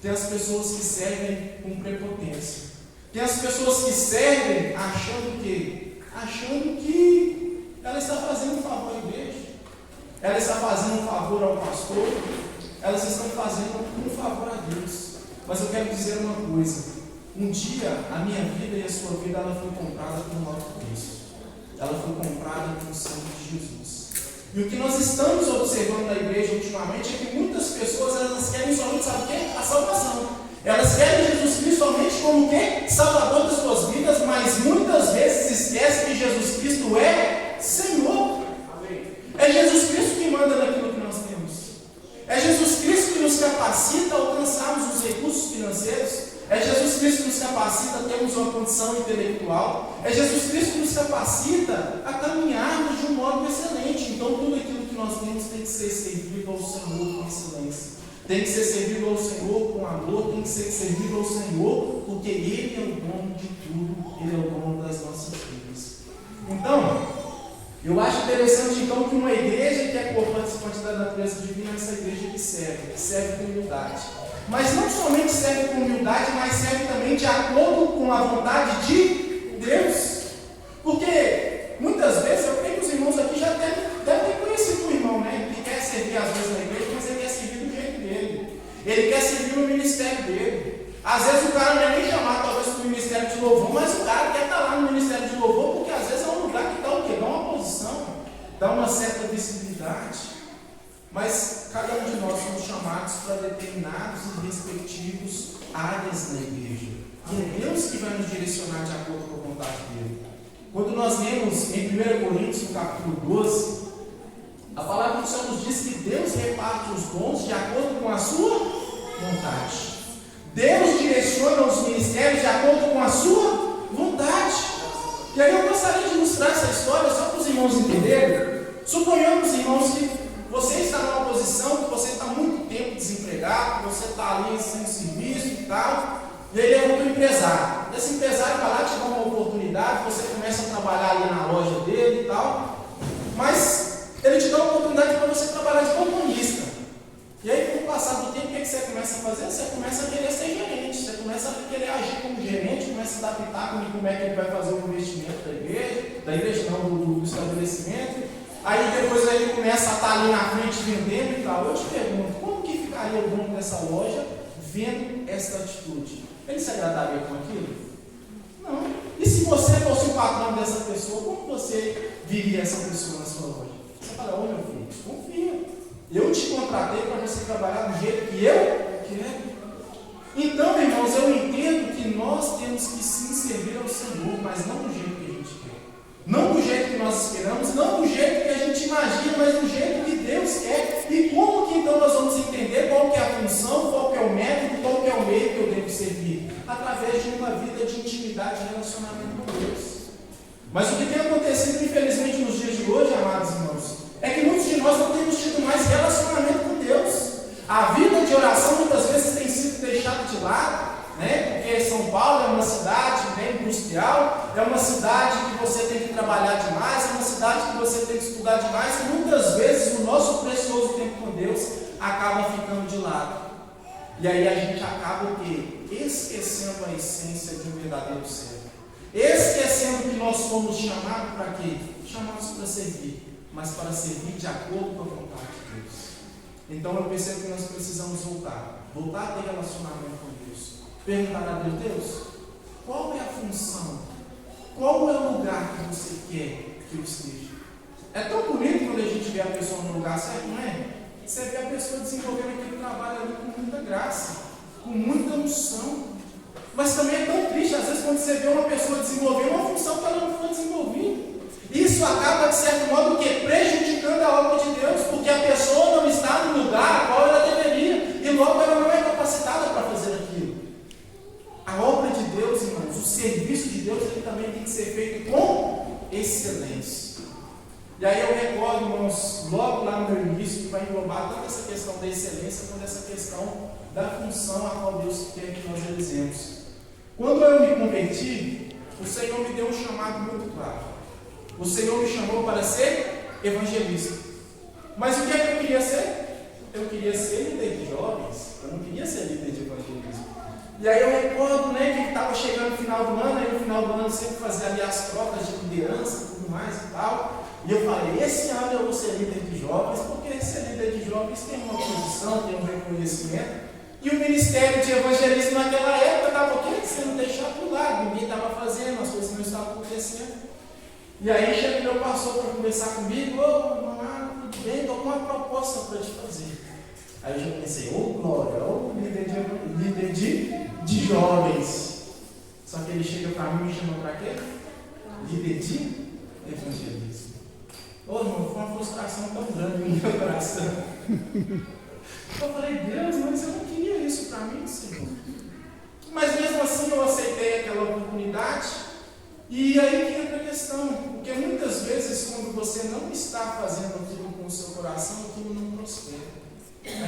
Tem as pessoas que servem com prepotência. Tem as pessoas que servem achando que ela está fazendo um favor à igreja, ela está fazendo um favor ao pastor, elas estão fazendo um favor a Deus. Mas eu quero dizer uma coisa: um dia a minha vida e a sua vida ela foi comprada por um alto preço. Ela foi comprada com o sangue de Jesus. E o que nós estamos observando na igreja ultimamente é que muitas pessoas elas querem somente, sabe o quê? A salvação. Elas querem Jesus Cristo somente como o quê? Salvador das suas vidas, mas muitas vezes esquecem que Jesus Cristo é Senhor. É Jesus Cristo que manda na Cristo que nos capacita a termos uma condição intelectual. É Jesus Cristo que nos capacita a caminharmos de um modo excelente. Então, tudo aquilo que nós temos tem que ser servido ao Senhor com excelência. Tem que ser servido ao Senhor com amor, tem que ser servido ao Senhor, porque Ele é o dono de tudo, Ele é o dono das nossas vidas. Então, eu acho interessante então que uma igreja que é participante da natureza divina é essa igreja que serve com humildade. Mas não somente serve com humildade, mas serve também de acordo com a vontade de Deus. Porque muitas vezes, eu creio que os irmãos aqui já devem ter conhecido o irmão, né? Que quer servir às vezes na igreja, mas ele quer servir do jeito dele. Ele quer servir no ministério dele. Às vezes o cara não é nem chamado talvez para o ministério de louvor, mas o cara quer estar lá no ministério de louvor, porque às vezes é um lugar que dá o quê? Dá uma posição, dá uma certa visibilidade. Mas cada um de nós somos chamados para determinados e respectivos áreas na igreja. E é Deus que vai nos direcionar de acordo com a vontade dele. Quando nós lemos em 1 Coríntios, no capítulo 12, a palavra do Senhor nos diz que Deus reparte os dons de acordo com a sua vontade. Deus direciona os ministérios de acordo com a sua vontade. E aí eu gostaria de ilustrar essa história só para os irmãos entenderem. Suponhamos, irmãos, que você está numa posição que você está muito tempo desempregado, você está ali sem serviço e tal, e ele é outro empresário. Esse empresário vai lá te dar uma oportunidade, você começa a trabalhar ali na loja dele e tal, mas ele te dá uma oportunidade para você trabalhar de balconista. E aí, com o passar do tempo, o que você começa a fazer? Você começa a querer ser gerente, você começa a querer agir como gerente, começa a dar pitaco em como é que ele vai fazer o investimento da igreja não, do estabelecimento. Aí depois ele começa a estar ali na frente vendendo e tal. Eu te pergunto, como que ficaria o dono dessa loja vendo essa atitude? Ele se agradaria com aquilo? Não. E se você fosse o patrão dessa pessoa, como você viria essa pessoa na sua loja? Você fala, ô meu filho, confia. Eu te contratei para você trabalhar do jeito que eu quero. Então, irmãos, eu entendo que nós temos que sim servir ao Senhor, mas não do jeito que a gente quer. Não do jeito que nós esperamos, não do jeito que a gente imagina, mas do jeito que Deus quer. E como que então nós vamos entender qual que é a função, qual que é o método, qual que é o meio que eu devo servir? Através de uma vida de intimidade e relacionamento com Deus. Mas o que tem acontecido, infelizmente, nos dias de hoje, amados irmãos, é que muitos de nós não temos tido mais relacionamento com Deus. A vida de oração muitas vezes tem sido deixada de lado, né? Porque São Paulo é uma cidade bem industrial, é uma cidade que você tem que trabalhar demais, é uma cidade que você tem que estudar demais, e muitas vezes o nosso precioso tempo com Deus acaba ficando de lado. E aí a gente acaba o quê? Esquecendo a essência de um verdadeiro servo. Esquecendo que nós fomos chamados para quê? Chamados para servir, mas para servir de acordo com a vontade de Deus. Então eu percebo que nós precisamos voltar a ter relacionamento com Deus. Perguntar a Deus, qual é a função? Qual é o lugar que você quer que eu esteja? É tão bonito quando a gente vê a pessoa no lugar certo, não é? Você vê a pessoa desenvolvendo aquele trabalho ali com muita graça, com muita unção. Mas também é tão triste, às vezes, quando você vê uma pessoa desenvolvendo uma função que ela não foi desenvolvida. Isso acaba, de certo modo, o quê? Prejudicando a obra de Deus, porque a pessoa não está no lugar a qual ela deveria, e logo ela não é capacitada para fazer aquilo. A obra de Deus, irmãos, o serviço de Deus, ele também tem que ser feito com excelência. E aí eu recordo, irmãos, logo lá no meu início, que vai englobar tanto essa questão da excelência, quanto essa questão da função a qual Deus quer que nós realizemos. Quando eu me converti, o Senhor me deu um chamado muito claro. O Senhor me chamou para ser evangelista. Mas o que é que eu queria ser? Eu queria ser líder de jovens. Eu não queria ser líder de evangelismo. E aí eu recordo, que estava chegando no final do ano, aí no final do ano eu sempre fazia ali as trocas de liderança e tudo mais e tal. E eu falei, esse ano eu vou ser líder de jovens, porque ser líder de jovens tem uma posição, tem um reconhecimento. E o ministério de evangelismo naquela época estava o quê? Sendo deixado do lado, ninguém estava fazendo, as coisas não estavam acontecendo. E aí chega meu pastor para conversar comigo, tudo bem, estou com uma proposta para te fazer. Aí eu já pensei, glória, líder de jovens. Só que ele chega para mim e me chama para quê? Líder de evangelismo. Irmão, foi uma frustração tão grande no meu coração. Eu falei, Deus, mas eu não queria isso para mim, Senhor. Mas mesmo assim comunidade. E aí que entra a questão, porque muitas vezes quando você não está fazendo aquilo com o seu coração, aquilo não prospera,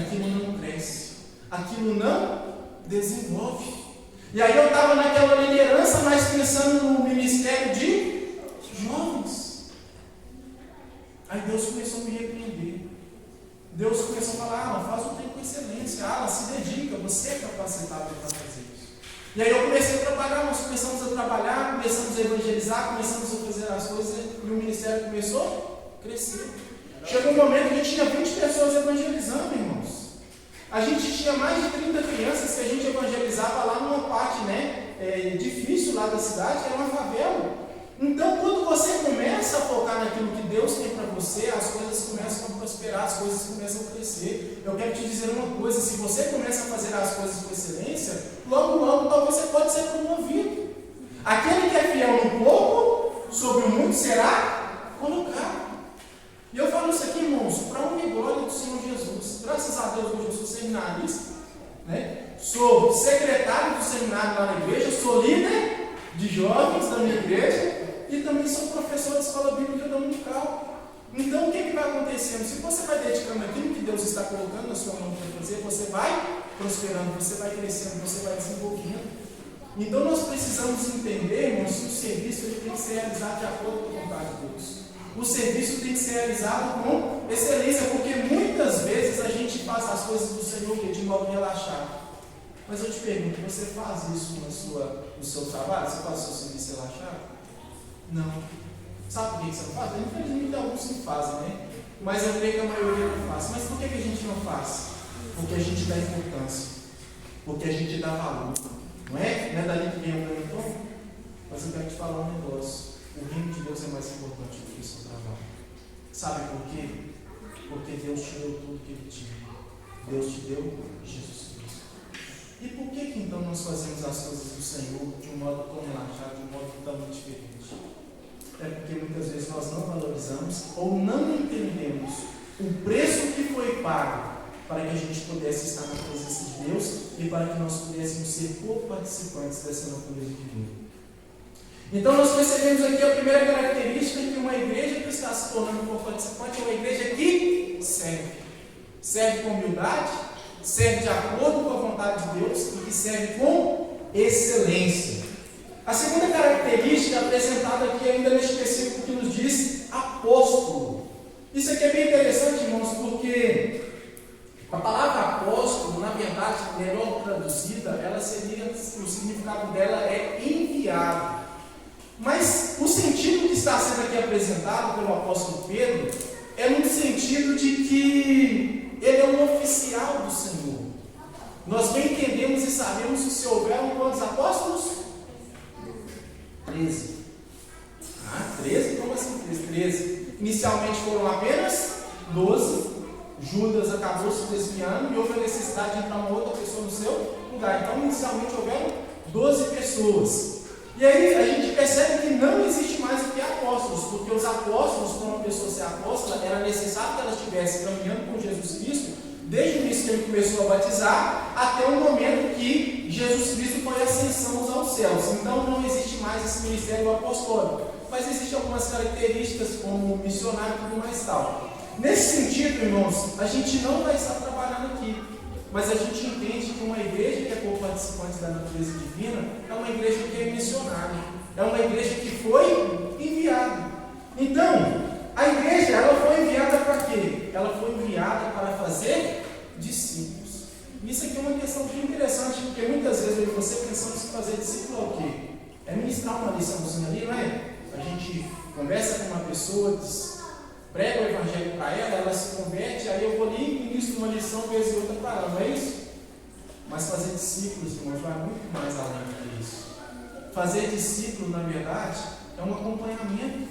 aquilo não cresce, aquilo não desenvolve. E aí eu estava naquela liderança, mas pensando no ministério de jovens. Aí Deus começou a me repreender. Deus começou a falar: Alan, faz o tempo com excelência, Alan, se dedica, você é capacitado para fazer isso. E aí eu comecei a trabalhar, nós começamos a trabalhar, começamos a evangelizar, começamos a fazer as coisas e o ministério começou a crescer. Chegou um momento que a gente tinha 20 pessoas evangelizando, irmãos. A gente tinha mais de 30 crianças que a gente evangelizava lá numa parte difícil lá da cidade, era uma favela. Então, quando você começa a focar naquilo que Deus tem para você, as coisas começam a prosperar, as coisas começam a crescer. Eu quero te dizer uma coisa: se você começa a fazer as coisas com excelência, logo, logo, talvez você pode ser promovido. Aquele que é fiel no pouco, sobre o muito será colocado. E eu falo isso aqui, irmãos, para honra e glória do Senhor Jesus. Graças a Deus, hoje eu sou seminarista, sou secretário do seminário lá na igreja, sou líder de jovens da minha igreja e também sou professor de escola bíblica dominical. Então, o que vai acontecendo? Se você vai dedicando aquilo que Deus está colocando na sua mão para fazer, você vai prosperando, você vai crescendo, você vai desenvolvendo. Então, nós precisamos entender, irmãos, que o serviço ele tem que ser realizado de acordo com a vontade de Deus. O serviço tem que ser realizado com excelência, porque muitas vezes a gente faz as coisas do Senhor de modo relaxado. Mas eu te pergunto, você faz isso no seu trabalho? Você faz o seu serviço relaxado? Não. Sabe por que você não faz? Infelizmente alguns sim fazem, né? Mas eu creio que a maioria não faz. Mas por que a gente não faz? Porque a gente dá importância. Porque a gente dá valor. Não é? Não é dali que vem o ganho tom? Mas eu quero te falar um negócio. O reino de Deus é mais importante do que o seu trabalho. Sabe por quê? Porque Deus te deu tudo que Ele tinha. Deus te deu Jesus Cristo. E por que então nós fazemos as coisas do Senhor de um modo tão relaxado, de um modo tão diferente? É porque muitas vezes nós não valorizamos ou não entendemos o preço que foi pago para que a gente pudesse estar na presença de Deus e para que nós pudéssemos ser co-participantes dessa natureza divina. Então nós percebemos aqui a primeira característica que uma igreja que está se tornando co-participante é uma igreja que serve. Serve com humildade, serve de acordo com a vontade de Deus e que serve com excelência. A segunda característica apresentada aqui ainda neste versículo que nos diz apóstolo. Isso aqui é bem interessante, irmãos, porque a palavra apóstolo, na verdade, melhor traduzida, ela seria, o significado dela é enviado. Mas o sentido que está sendo aqui apresentado pelo apóstolo Pedro é no sentido de que ele é um oficial do Senhor. Nós bem entendemos e sabemos que se houveram quantos apóstolos? 13. 13? Como assim 13? Inicialmente foram apenas 12. Judas acabou se desviando e houve a necessidade de entrar uma outra pessoa no seu lugar. Então, inicialmente houveram 12 pessoas. E aí a gente percebe que não existe mais do que apóstolos, porque os apóstolos, para uma pessoa ser apóstola, era necessário que ela estivesse caminhando com Jesus Cristo, desde o início que ele começou a batizar, até o momento que Jesus Cristo foi ascensão aos céus. Então não existe mais esse ministério apostólico, mas existem algumas características como missionário e tudo mais tal. Nesse sentido, irmãos, a gente não vai estar trabalhando aqui, mas a gente entende que uma igreja que é co-participante da natureza divina é uma igreja que é missionária, é uma igreja que foi enviada. Então, a igreja, ela foi enviada para quê? Ela foi enviada para fazer discípulos. Isso aqui é uma questão bem interessante, porque muitas vezes eu e você pensamos que fazer discípulo é o quê? É ministrar uma liçãozinha ali, não é? A gente conversa com uma pessoa, prega o evangelho para ela, ela se converte, aí eu vou ali e ministro uma lição, vez e outra para ela, não é isso? Mas fazer discípulos, irmãos, vai muito mais além do que isso. Fazer discípulo, na verdade, é um acompanhamento.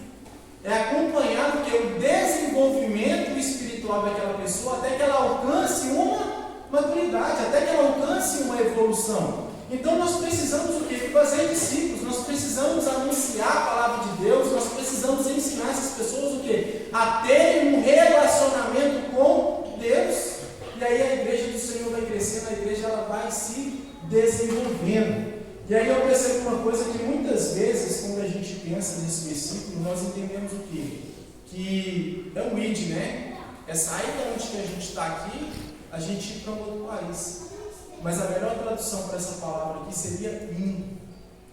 É acompanhar o que? O desenvolvimento espiritual daquela pessoa até que ela alcance uma maturidade, até que ela alcance uma evolução. Então nós precisamos o quê? Fazer discípulos, nós precisamos anunciar a palavra de Deus, nós precisamos ensinar essas pessoas o quê? A terem um relacionamento com Deus. E aí a igreja do Senhor vai crescendo, a igreja ela vai se desenvolvendo. E aí eu percebo uma coisa que muitas vezes, quando a gente pensa nesse versículo, nós entendemos o quê? Que é o id, né? É sair de onde que a gente está aqui, a gente ir para um outro país. Mas a melhor tradução para essa palavra aqui seria in,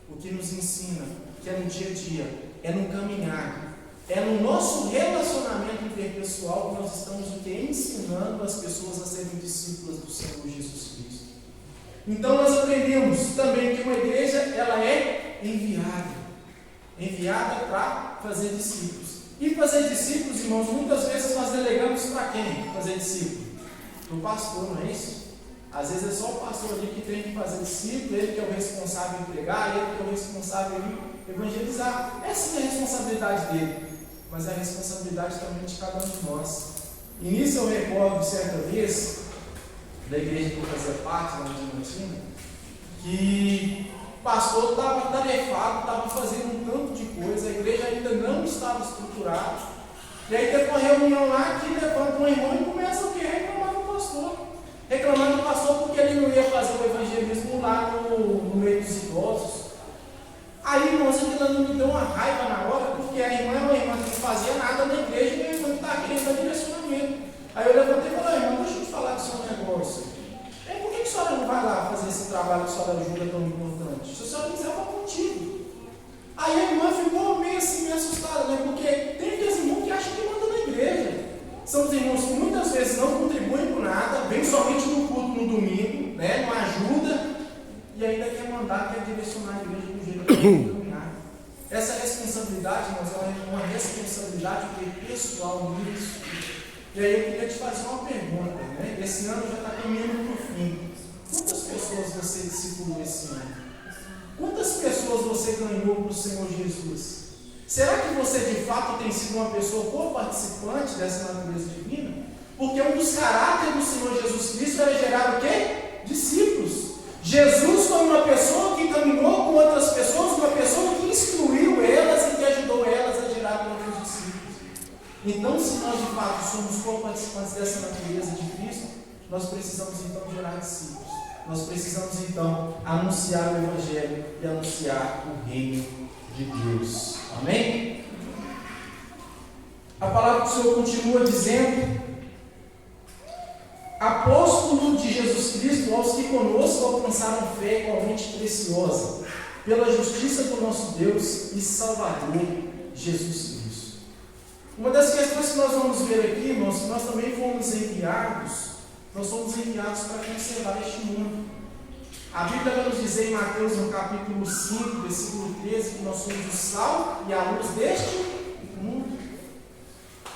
o que nos ensina, que é no dia a dia, é no caminhar, é no nosso relacionamento interpessoal que nós estamos o quê? Ensinando as pessoas a serem discípulas do Senhor Jesus Cristo. Então nós aprendemos também que uma igreja, ela é enviada para fazer discípulos. E fazer discípulos, irmãos, muitas vezes nós delegamos para quem fazer discípulo? Para o pastor, não é isso? Às vezes é só o pastor ali que tem que fazer discípulo, ele que é o responsável em pregar, ele que é o responsável em evangelizar. Essa é a responsabilidade dele, mas é a responsabilidade também de cada um de nós. E nisso eu recordo, certa vez, da igreja que eu fazia parte, lá em Diamantina, que o pastor estava tarefado, estava fazendo um tanto de coisa, a igreja ainda não estava estruturada. E aí teve uma reunião lá que levanta um irmão e começa o quê? Reclamar do pastor. Reclamando do pastor porque ele não ia fazer o evangelismo lá no meio dos idosos. Aí, irmãos, aquilo me deu uma raiva na hora, porque a irmã é uma irmã que não fazia nada na igreja e a irmã estava querendo dar direcionamento. Aí eu levantei e falei, irmã, deixa eu te falar do seu negócio. Por que a senhora não vai lá fazer esse trabalho que a senhora ajuda tão importante? Se a senhora quiser, eu vou contigo. Aí a irmã ficou meio assim, meio assustada, né? Porque tem aqueles irmãos que acham que mandam na igreja. São os irmãos que muitas vezes não contribuem por nada, vêm somente no culto no domingo, né? Não ajuda, e ainda quer mandar, quer direcionar a igreja do jeito que tem que caminhar. Essa responsabilidade, irmãos, é uma responsabilidade pessoal nisso. E aí eu queria te fazer uma pergunta, né? Esse ano já está caminhando para o fim. Quantas pessoas você discipulou esse ano? Quantas pessoas você ganhou para o Senhor Jesus? Será que você de fato tem sido uma pessoa co-participante dessa natureza divina? Porque um dos caráteres do Senhor Jesus Cristo era gerar o quê? Discípulos. Jesus foi uma pessoa que caminhou com outras pessoas, uma pessoa que instruiu elas e que ajudou elas a gerar outros discípulos. Então, se nós de fato somos co-participantes dessa natureza de Cristo, nós precisamos então gerar discípulos. Nós precisamos então anunciar o Evangelho e anunciar o reino de Deus. Amém? A palavra do Senhor continua dizendo: apóstolo de Jesus Cristo aos que conosco alcançaram fé igualmente preciosa, pela justiça do nosso Deus e Salvador Jesus Cristo. Uma das questões que nós vamos ver aqui, irmãos, que nós também fomos enviados, nós somos enviados para conservar este mundo. A Bíblia vai nos dizer em Mateus, no capítulo 5, versículo 13, que nós somos o sal e a luz deste mundo.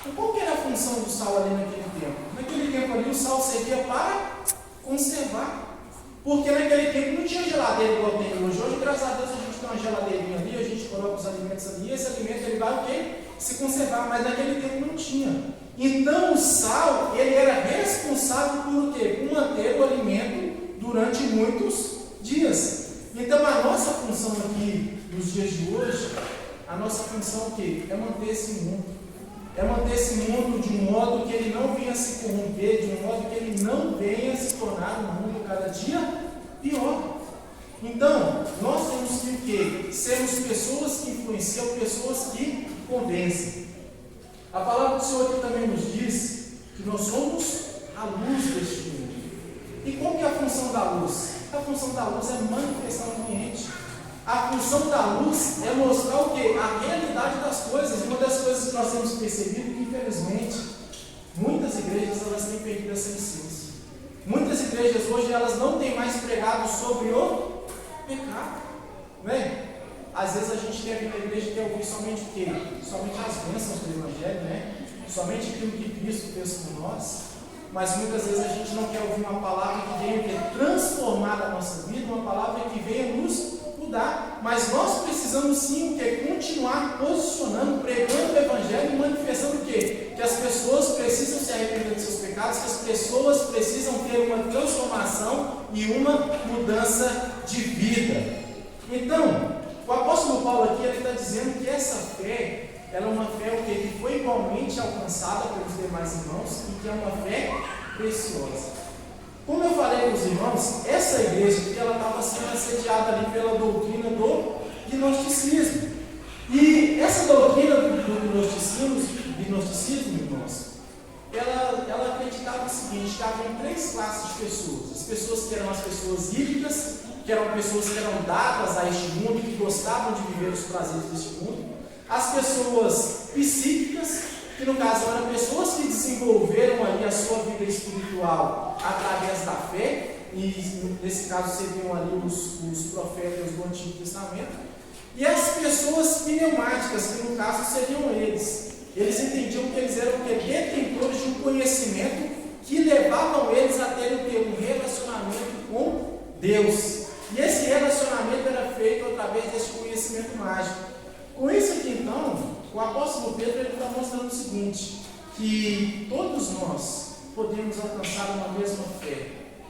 Então, qual que era a função do sal ali naquele tempo? Naquele tempo ali, o sal servia para conservar. Porque naquele tempo não tinha geladeira igual tem hoje. Hoje, graças a Deus, a gente tem uma geladeirinha ali, a gente coloca os alimentos ali, e esse alimento ele vai o quê? Se conservar. Mas naquele tempo não tinha. Então, o sal, ele era responsável por o quê? Por manter o alimento durante muitos dias. Então a nossa função aqui nos dias de hoje, a nossa função o quê? É manter esse mundo. É manter esse mundo de um modo que ele não venha se corromper, de um modo que ele não venha se tornar um mundo cada dia pior. Então, nós temos que o quê? Sermos pessoas que influenciam, pessoas que convencem. A palavra do Senhor aqui também nos diz que nós somos a luz deste mundo. E qual que é a função da luz? A função da luz é manifestar o ambiente. A função da luz é mostrar o quê? A realidade das coisas. Uma das coisas que nós temos percebido que, infelizmente, muitas igrejas elas têm perdido essa essência. Muitas igrejas hoje elas não têm mais pregado sobre o pecado. Não é? Às vezes a gente quer vir na igreja e quer ouvir somente o quê? Somente as bênçãos do Evangelho, né? Somente aquilo que Cristo fez por nós. Mas muitas vezes a gente não quer ouvir uma palavra que venha transformar a nossa vida, uma palavra que venha nos mudar. Mas nós precisamos sim continuar posicionando, pregando o Evangelho e manifestando o quê? Que as pessoas precisam se arrepender dos seus pecados, que as pessoas precisam ter uma transformação e uma mudança de vida. Então, o apóstolo Paulo aqui está dizendo que essa fé, ela é uma fé que foi igualmente alcançada pelos demais irmãos e que é uma fé preciosa. Como eu falei para os irmãos, essa igreja aqui, ela estava sendo assediada ali pela doutrina do gnosticismo. E essa doutrina do gnosticismo, irmãos, ela acreditava o seguinte, que havia 3 classes de pessoas. As pessoas que eram as pessoas híbridas, que eram pessoas que eram dadas a este mundo, que gostavam de viver os prazeres deste mundo. As pessoas psíquicas, que no caso eram pessoas que desenvolveram ali a sua vida espiritual através da fé, e nesse caso seriam ali os profetas do Antigo Testamento. E as pessoas pneumáticas, que no caso seriam eles. Eles entendiam que eles eram detentores de um conhecimento que levavam eles a terem um relacionamento com Deus. E esse relacionamento era feito através desse conhecimento mágico. Com isso aqui então, o apóstolo Pedro está mostrando o seguinte, que todos nós podemos alcançar uma mesma fé,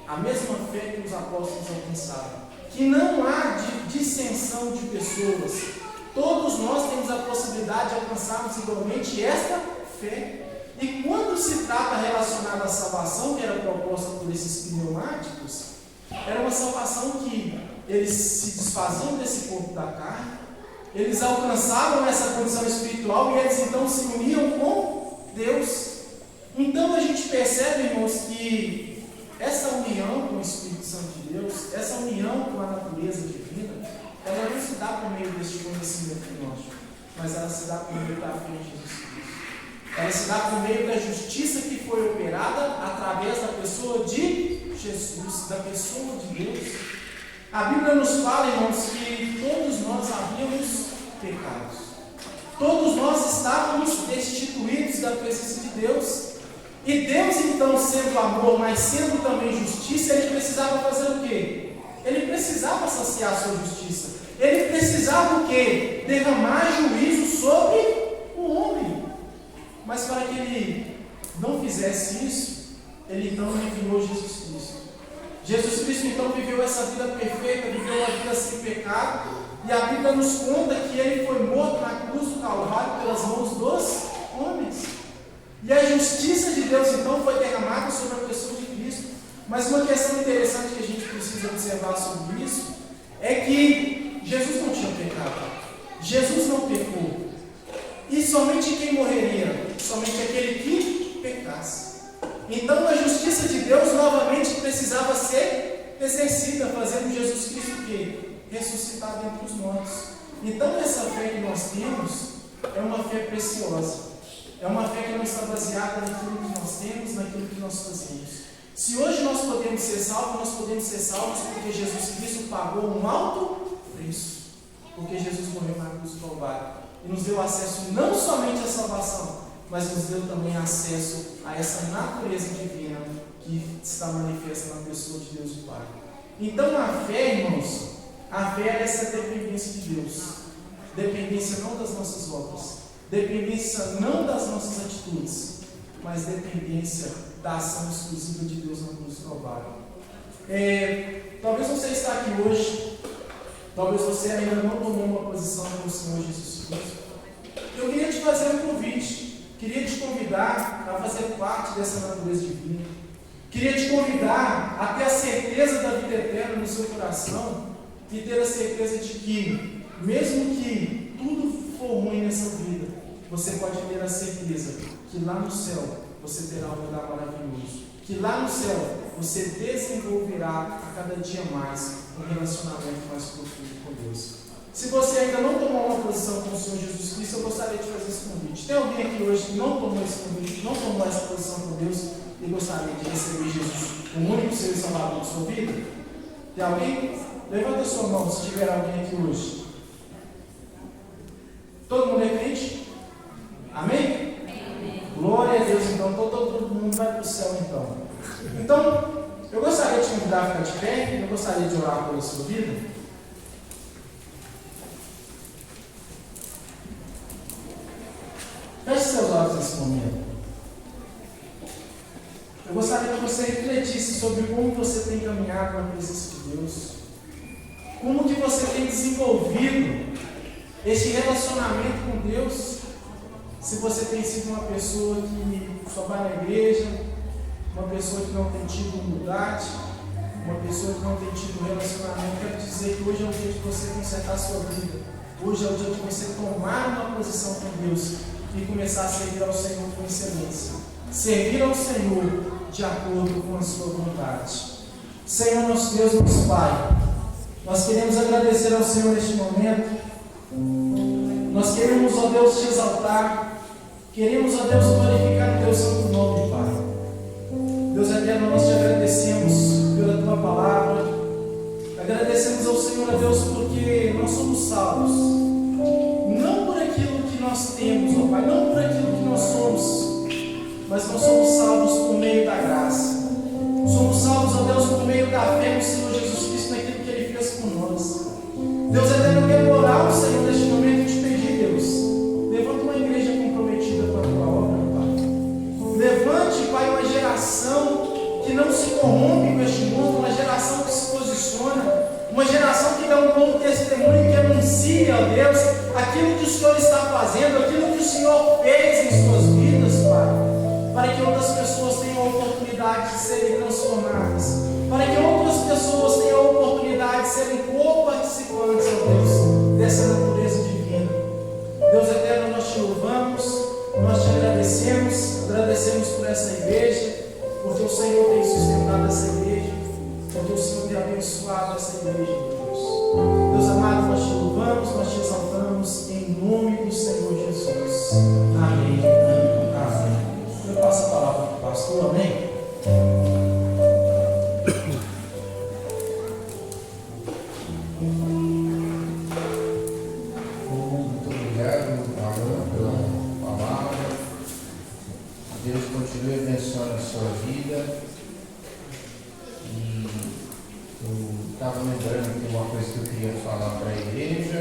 a mesma fé que os apóstolos alcançaram, que não há dissensão de pessoas, todos nós temos a possibilidade de alcançarmos igualmente esta fé. E quando se trata relacionada à salvação, que era proposta por esses pneumáticos, era uma salvação que eles se desfaziam desse corpo da carne, eles alcançavam essa condição espiritual e eles então se uniam com Deus. Então a gente percebe, irmãos, que essa união com o Espírito Santo de Deus, essa união com a natureza divina, ela não se dá por meio deste conhecimento gnóstico, mas ela se dá por meio da fé em Jesus Cristo. Ela se dá por meio da justiça que foi operada através da pessoa de Jesus, da pessoa de Deus. A Bíblia nos fala, irmãos, que todos nós havíamos pecados. Todos nós estávamos destituídos da presença de Deus. E Deus, então, sendo amor, mas sendo também justiça, Ele precisava fazer o quê? Ele precisava saciar a sua justiça. Ele precisava o quê? Derramar juízo sobre o homem. Mas para que Ele não fizesse isso, Ele então enviou Jesus Cristo. Jesus Cristo então viveu essa vida perfeita, viveu uma vida sem pecado, e a Bíblia nos conta que Ele foi morto na cruz do Calvário pelas mãos dos homens. E a justiça de Deus então foi derramada sobre a pessoa de Cristo. Mas uma questão interessante que a gente precisa observar sobre isso é que Jesus não tinha pecado. Jesus não pecou. E somente quem morreria? Somente aquele que pecasse. Então a justiça de Deus novamente precisava ser exercida, fazendo Jesus Cristo o quê? Ressuscitar dentre os mortos. Então essa fé que nós temos é uma fé preciosa. É uma fé que não está baseada naquilo que nós temos, naquilo que nós fazemos. Se hoje nós podemos ser salvos, nós podemos ser salvos porque Jesus Cristo pagou um alto preço. Porque Jesus morreu na cruz do Calvário e nos deu acesso não somente à salvação, mas nos deu também acesso a essa natureza divina que está manifesta na pessoa de Deus o Pai. Então a fé, irmãos, a fé é essa dependência de Deus. Dependência não das nossas obras, dependência não das nossas atitudes, mas dependência da ação exclusiva de Deus na cruz do Calvário. Talvez você está aqui hoje, talvez você ainda não tomou uma posição com o Senhor Jesus Cristo. Eu queria te fazer um convite, queria te convidar a fazer parte dessa natureza divina, queria te convidar a ter a certeza da vida eterna no seu coração e ter a certeza de que, mesmo que tudo for ruim nessa vida, você pode ter a certeza que lá no céu você terá um lugar maravilhoso, que lá no céu você desenvolverá a cada dia mais um relacionamento mais profundo com Deus. Se você ainda não tomou uma posição com o Senhor Jesus Cristo, eu gostaria de fazer esse convite. Tem alguém aqui hoje que não tomou esse convite, não tomou essa posição com Deus e gostaria de receber Jesus, o único Senhor e Salvador da sua vida? Tem alguém? Levanta a sua mão se tiver alguém aqui hoje. Todo mundo é crente? Amém? Glória a Deus, então todo mundo vai para o céu então. Então, eu gostaria de te convidar a ficar de pé, eu gostaria de orar pela sua vida. Feche seus olhos nesse momento. Eu gostaria que você refletisse sobre como você tem caminhado na presença de Deus, como que você tem desenvolvido este relacionamento com Deus. Se você tem sido uma pessoa que só vai na igreja, uma pessoa que não tem tido humildade, uma pessoa que não tem tido relacionamento. Quero dizer que hoje é o dia de você consertar a sua vida. Hoje é o dia de você tomar uma posição com Deus e começar a servir ao Senhor com excelência. Servir ao Senhor de acordo com a sua vontade. Senhor, nosso Deus, nosso Pai, nós queremos agradecer ao Senhor neste momento. Nós queremos, ó Deus, te exaltar. Queremos, ó Deus, glorificar o teu santo nome, Pai. Deus eterno, nós te agradecemos pela tua palavra. Agradecemos ao Senhor, ó Deus, porque nós somos salvos. Não por aquilo que nós temos, ó Pai, não por aquilo que nós somos, mas nós somos salvos por meio da graça. Somos salvos, ó Deus, por meio da fé no Senhor Jesus Cristo, naquilo que Ele fez por nós. Deus eterno, eu quero orar ao Senhor neste momento e te pedir, Deus, levanta uma igreja comprometida com a tua obra, Pai. Levante, Pai, uma geração que não se corrompe com este mundo, uma geração que se posiciona, uma geração que dá um bom testemunho, que anuncia, ó Deus, aquilo que o Senhor está fazendo, aquilo que o Senhor fez em suas vidas, Pai. Para que outras pessoas tenham a oportunidade de serem transformadas, para que outras pessoas tenham a oportunidade de serem co-participantes, ó Deus, dessa natureza divina. Deus eterno, nós te louvamos, nós te agradecemos por essa igreja, porque o Senhor tem sustentado essa igreja, porque o Senhor tem abençoado essa igreja, Deus. Deus amado, nós te louvamos, nós te exaltamos, em nome do Senhor Jesus. Amém. Amém. Eu passo a palavra para o pastor, amém? Muito obrigado, Alan, pela palavra. Deus continue abençoando a sua vida. E eu estava lembrando de uma coisa que eu queria falar para a igreja.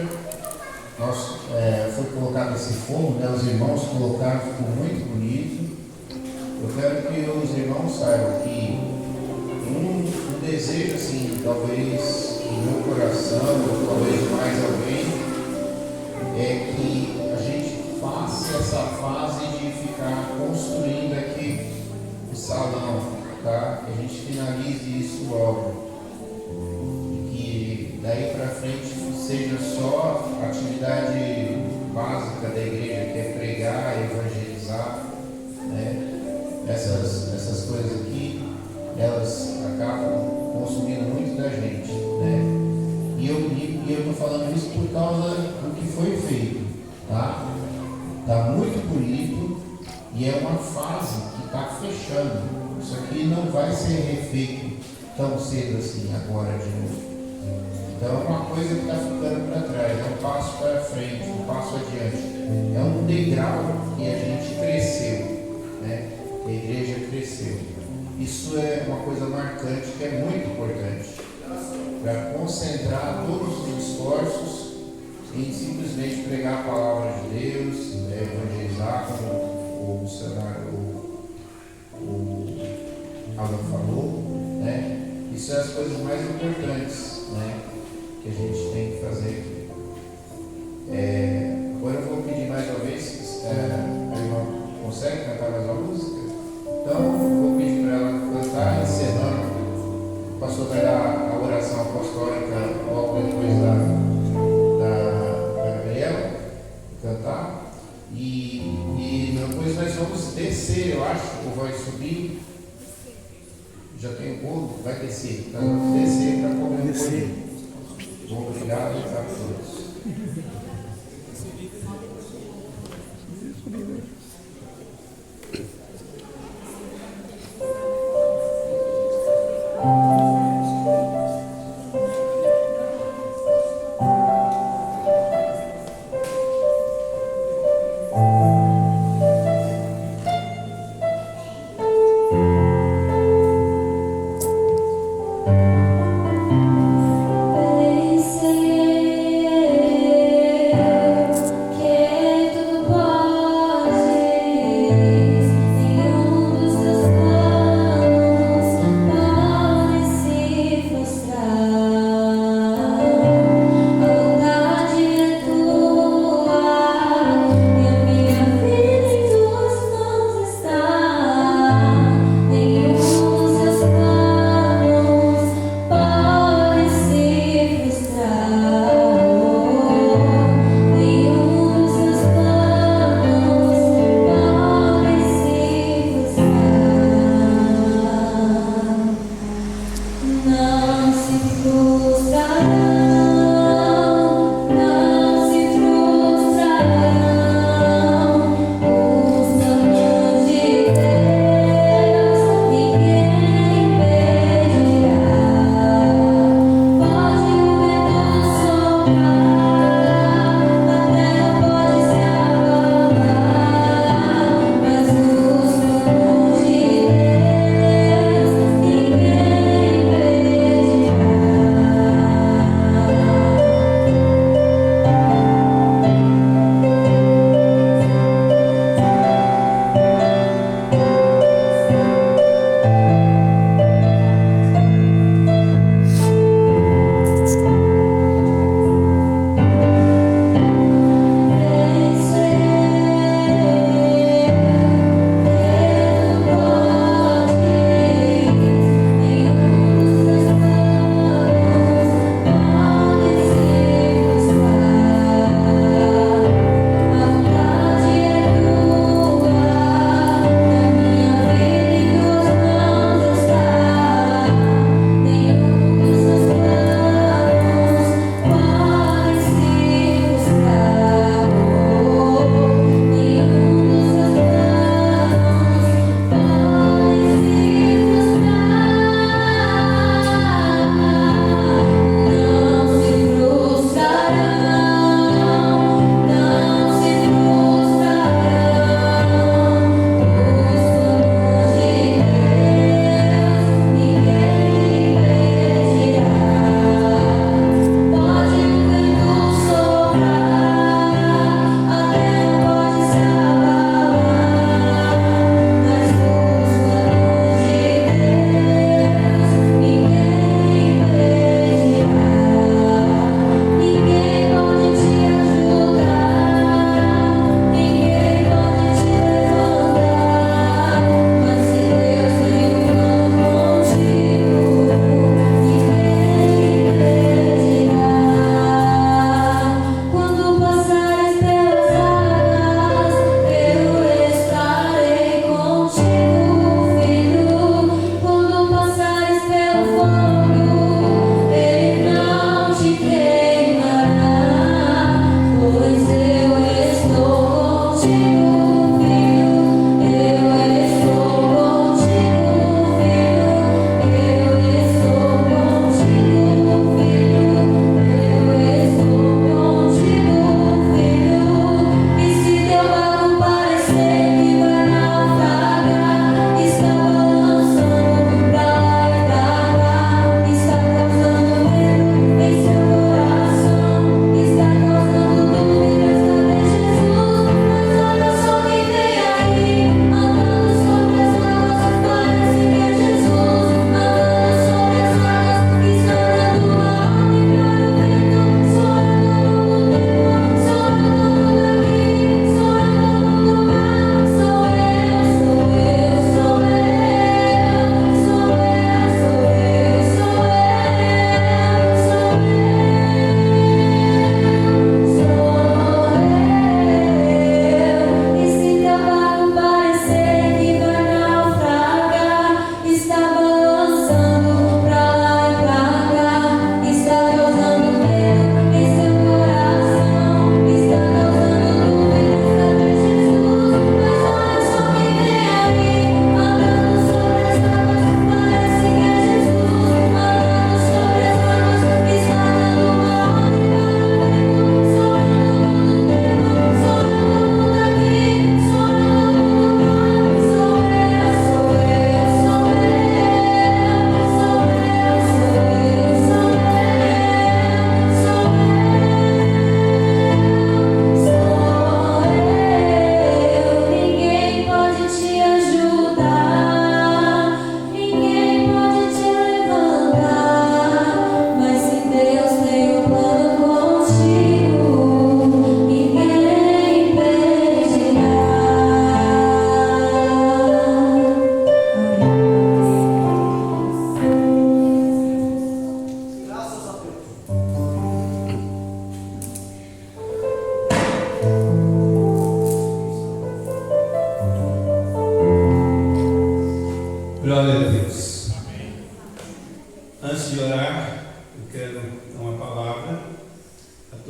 Foi colocado esse fogo, né? Os irmãos colocaram, ficou muito bonito. Eu quero que os irmãos saibam que um desejo, assim, talvez no meu coração, ou talvez mais alguém, é que a gente passe essa fase de ficar construindo aqui o salão, tá? Que a gente finalize isso logo. E que daí para frente seja só a atividade básica da igreja, que é pregar, evangelizar, né? Essas coisas aqui, elas acabam consumindo muito da gente, né? E eu estou falando isso por causa do que foi feito, tá? Está muito bonito e é uma fase que está fechando. Isso aqui não vai ser refeito tão cedo assim, agora de novo. Então é uma coisa que está ficando para trás, é um passo para frente, um passo adiante. É um degrau que a gente cresceu, né? A igreja cresceu. Isso é uma coisa marcante, que é muito importante, para concentrar todos os esforços em simplesmente pregar a palavra de Deus, evangelizar, como o Alan falou, né? Isso é as coisas mais importantes, né, que a gente tem que fazer. Agora eu vou pedir mais uma vez, a irmã consegue cantar mais uma música? Então, eu vou pedir para ela cantar, encerrando. O pastor vai dar a oração apostólica logo depois da Gabriela cantar. E depois nós vamos descer, eu acho, ou vai subir. Já tem o bolo, vai descer. Nós vamos descer para comer o bolo. Obrigado a todos.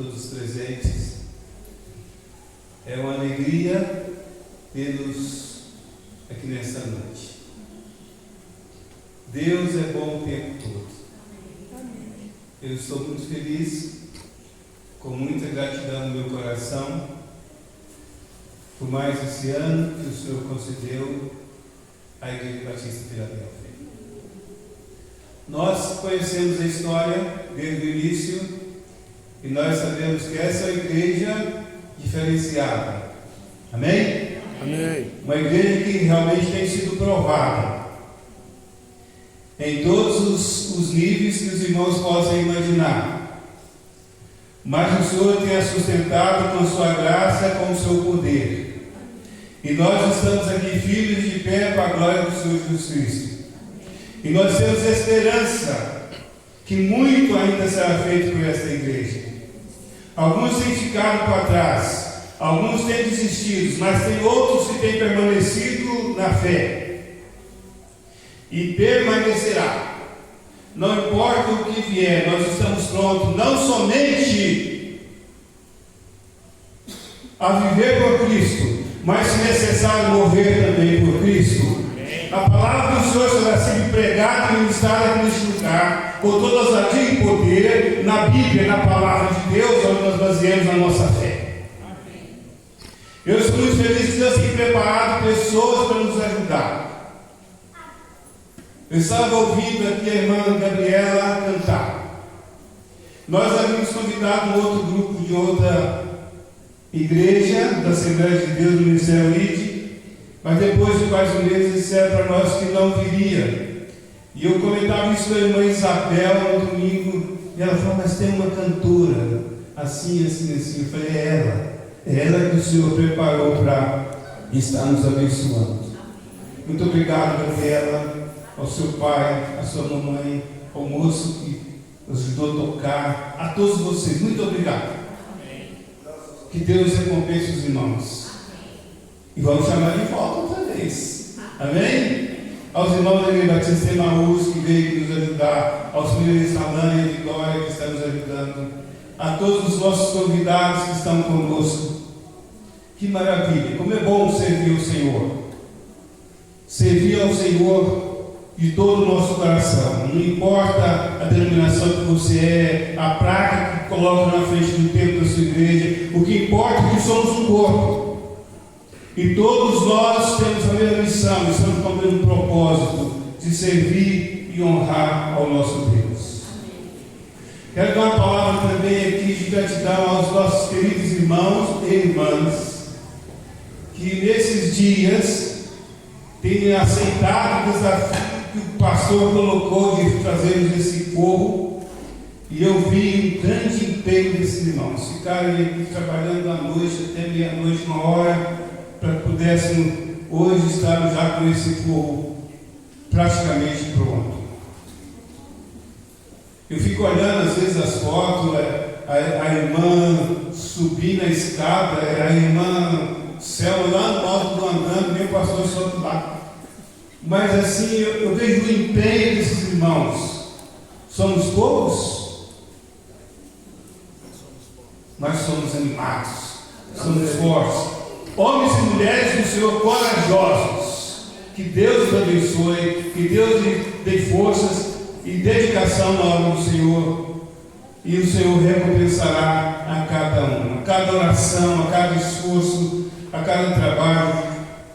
todos os presentes. É uma alegria tê-los aqui nesta noite. Deus é bom o tempo todo. Eu estou muito feliz, com muita gratidão no meu coração, por mais esse ano que o Senhor concedeu à Igreja Batista Filadélfia. Nós conhecemos a história desde o início e nós sabemos que essa é uma igreja diferenciada. Amém? Amém. Uma igreja que realmente tem sido provada em todos os níveis que os irmãos possam imaginar. Mas o Senhor tem a sustentado com sua graça, com o seu poder. E nós estamos aqui firmes de pé para a glória do Senhor Jesus Cristo. E nós temos esperança que muito ainda será feito por esta igreja. Alguns têm ficado para trás, alguns têm desistido, mas tem outros que têm permanecido na fé. E permanecerá. Não importa o que vier, nós estamos prontos não somente a viver por Cristo, mas se necessário morrer também por Cristo. A palavra do Senhor será sendo pregada e ministrada aqui neste lugar, com toda ousadia e poder, na Bíblia, na palavra de Deus, onde nós baseamos a nossa fé. Eu estou muito feliz que Deus tenha preparado pessoas para nos ajudar. Eu estava ouvindo aqui a irmã Gabriela cantar. Nós havíamos convidado um outro grupo de outra igreja, da Assembleia de Deus, do Ministério Lide, mas depois de quase um mês disseram para nós que não viria. E eu comentava isso com a irmã Isabel no domingo, e ela falou, mas tem uma cantora, assim, assim, assim. Eu falei, é ela que o Senhor preparou para estar nos abençoando. Muito obrigado, Gabriela, ao seu pai, à sua mamãe, ao moço que nos ajudou a tocar, a todos vocês, muito obrigado. Que Deus recompense os irmãos. E vamos chamar de volta outra vez. Amém? Aos irmãos da Igreja Batista Emaús que veio nos ajudar, aos filhos de Salânia e Vitória que estão nos ajudando, a todos os nossos convidados que estão conosco. Que maravilha! Como é bom servir ao Senhor. Servir ao Senhor de todo o nosso coração. Não importa a denominação que você é, a placa que coloca na frente do templo da sua igreja, o que importa é que somos um corpo. E todos nós temos a mesma missão, estamos com o mesmo propósito de servir e honrar ao nosso Deus. Quero dar uma palavra também aqui de gratidão aos nossos queridos irmãos e irmãs que nesses dias têm aceitado o desafio que o pastor colocou de trazermos esse povo. E eu vi um grande empenho desses irmãos. Ficaram aqui trabalhando à noite, até meia-noite, 1h, para que pudéssemos hoje estarmos já com esse povo praticamente pronto. Eu fico olhando às vezes as fotos, a irmã subindo a escada, a irmã Selma lá no alto do andando, meu pastor sobe lá. Mas assim, eu vejo o empenho desses irmãos. Somos poucos, mas somos animados, somos fortes. Homens e mulheres do Senhor corajosos. Que Deus os abençoe, que Deus lhe dê forças e dedicação na obra do Senhor. E o Senhor recompensará a cada um, a cada oração, a cada esforço, a cada trabalho.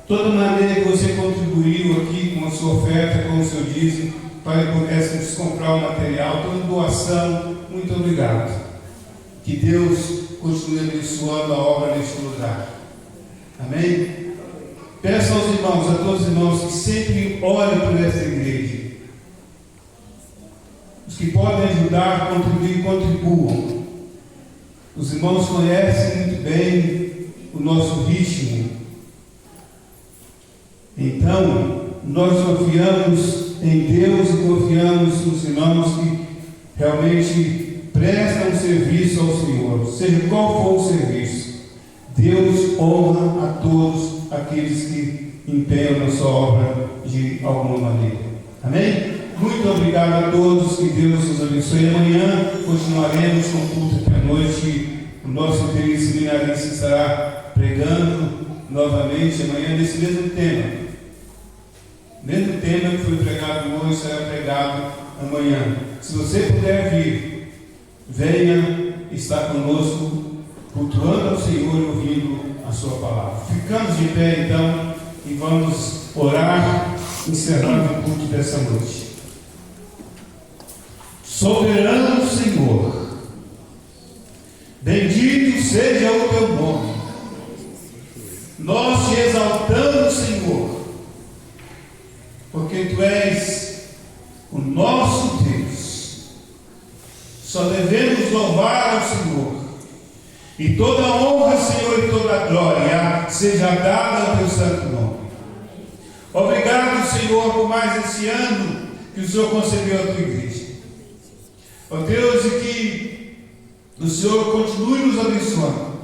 Toda maneira que você contribuiu aqui com a sua oferta, com o seu dízimo, para que pudéssemos comprar o material, toda doação, muito obrigado. Que Deus continue abençoando a obra neste lugar. Amém? Peço aos irmãos, a todos os irmãos, que sempre orem por esta igreja. Os que podem ajudar, contribuir, contribuam. Os irmãos conhecem muito bem o nosso ritmo. Então, nós confiamos em Deus e confiamos nos irmãos que realmente prestam serviço ao Senhor, seja qual for o serviço. Deus honra a todos aqueles que empenham na sua obra de alguma maneira. Amém? Muito obrigado a todos, que Deus nos abençoe. Amanhã continuaremos com o culto aqui à noite. o nosso querido seminarista estará pregando novamente amanhã nesse mesmo tema. O mesmo tema que foi pregado hoje será pregado amanhã. Se você puder vir, venha estar conosco, cultuando ao Senhor e ouvindo a sua palavra. Ficamos de pé então e vamos orar, encerrando o culto dessa noite. Soberano Senhor, bendito seja o teu nome. Nós te exaltamos, Senhor, porque tu és o nosso Deus. Só devemos louvar ao Senhor. E toda a honra, Senhor, e toda a glória seja dada ao teu santo nome. Obrigado, Senhor, por mais esse ano que o Senhor concedeu à tua igreja. Ó Deus, e que o Senhor continue nos abençoando,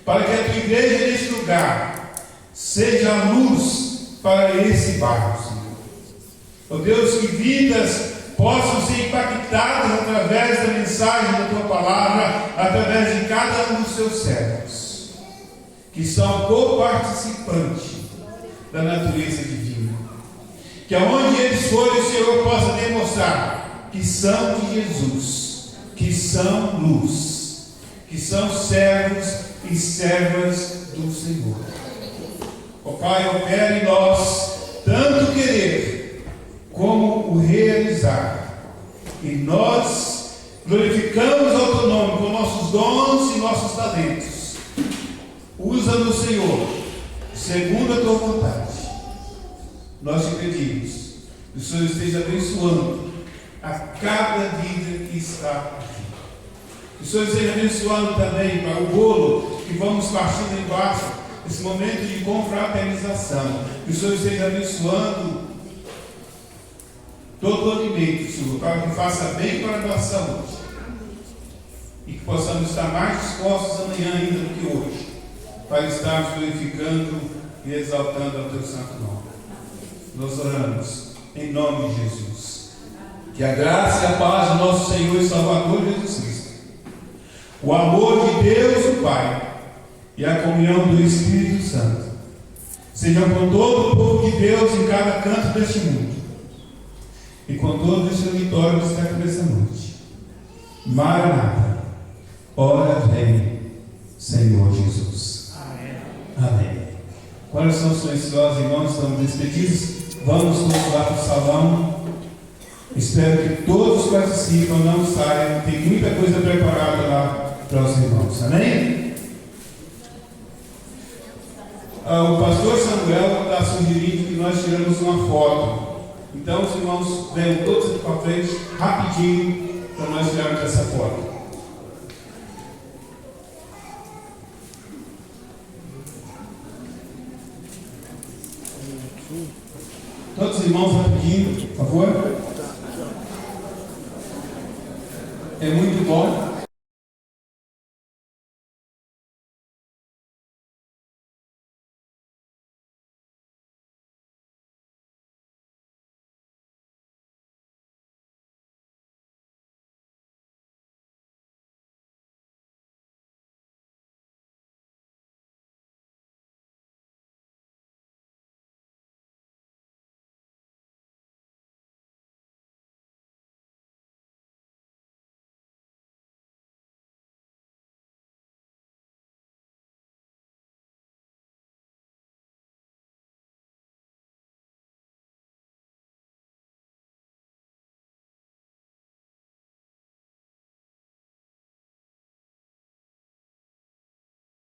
para que a tua igreja neste lugar seja a luz para esse bairro, Senhor. Ó Deus, que vidas possam ser impactadas através da mensagem da tua palavra, através de cada um dos teus servos, que são co-participantes da natureza divina. Que aonde eles forem, o Senhor possa demonstrar que são de Jesus, que são luz, que são servos e servas do Senhor. Ó Pai, opera em nós tanto querer como o realizar. E nós glorificamos ao teu nome com nossos dons e nossos talentos. Usa-nos, Senhor, segundo a tua vontade. Nós te pedimos que o Senhor esteja abençoando a cada vida que está aqui. Que o Senhor esteja abençoando também para o bolo que vamos partir lá embaixo, esse momento de confraternização. Que o Senhor esteja abençoando todo o alimento, Senhor, para que faça bem para a nossa saúde. E que possamos estar mais dispostos amanhã ainda do que hoje, para estarmos glorificando e exaltando ao teu santo nome. Nós oramos em nome de Jesus. Que a graça e a paz do nosso Senhor e Salvador Jesus Cristo, o amor de Deus o Pai e a comunhão do Espírito Santo sejam com todo o povo de Deus em cada canto deste mundo e com todo esse auditório que está aqui nessa noite. Maranata, ora vem, Senhor Jesus. Amém. Amém. Corações silenciosos, irmãos, estamos despedidos. Vamos todos lá para o salão. Espero que todos participem, não saiam. Tem muita coisa preparada lá para os irmãos. Amém? O pastor Samuel está sugerindo que nós tiramos uma foto. Então os irmãos venham todos aqui para frente, rapidinho, para nós tirarmos essa foto. Todos os irmãos rapidinho, por favor. É muito bom.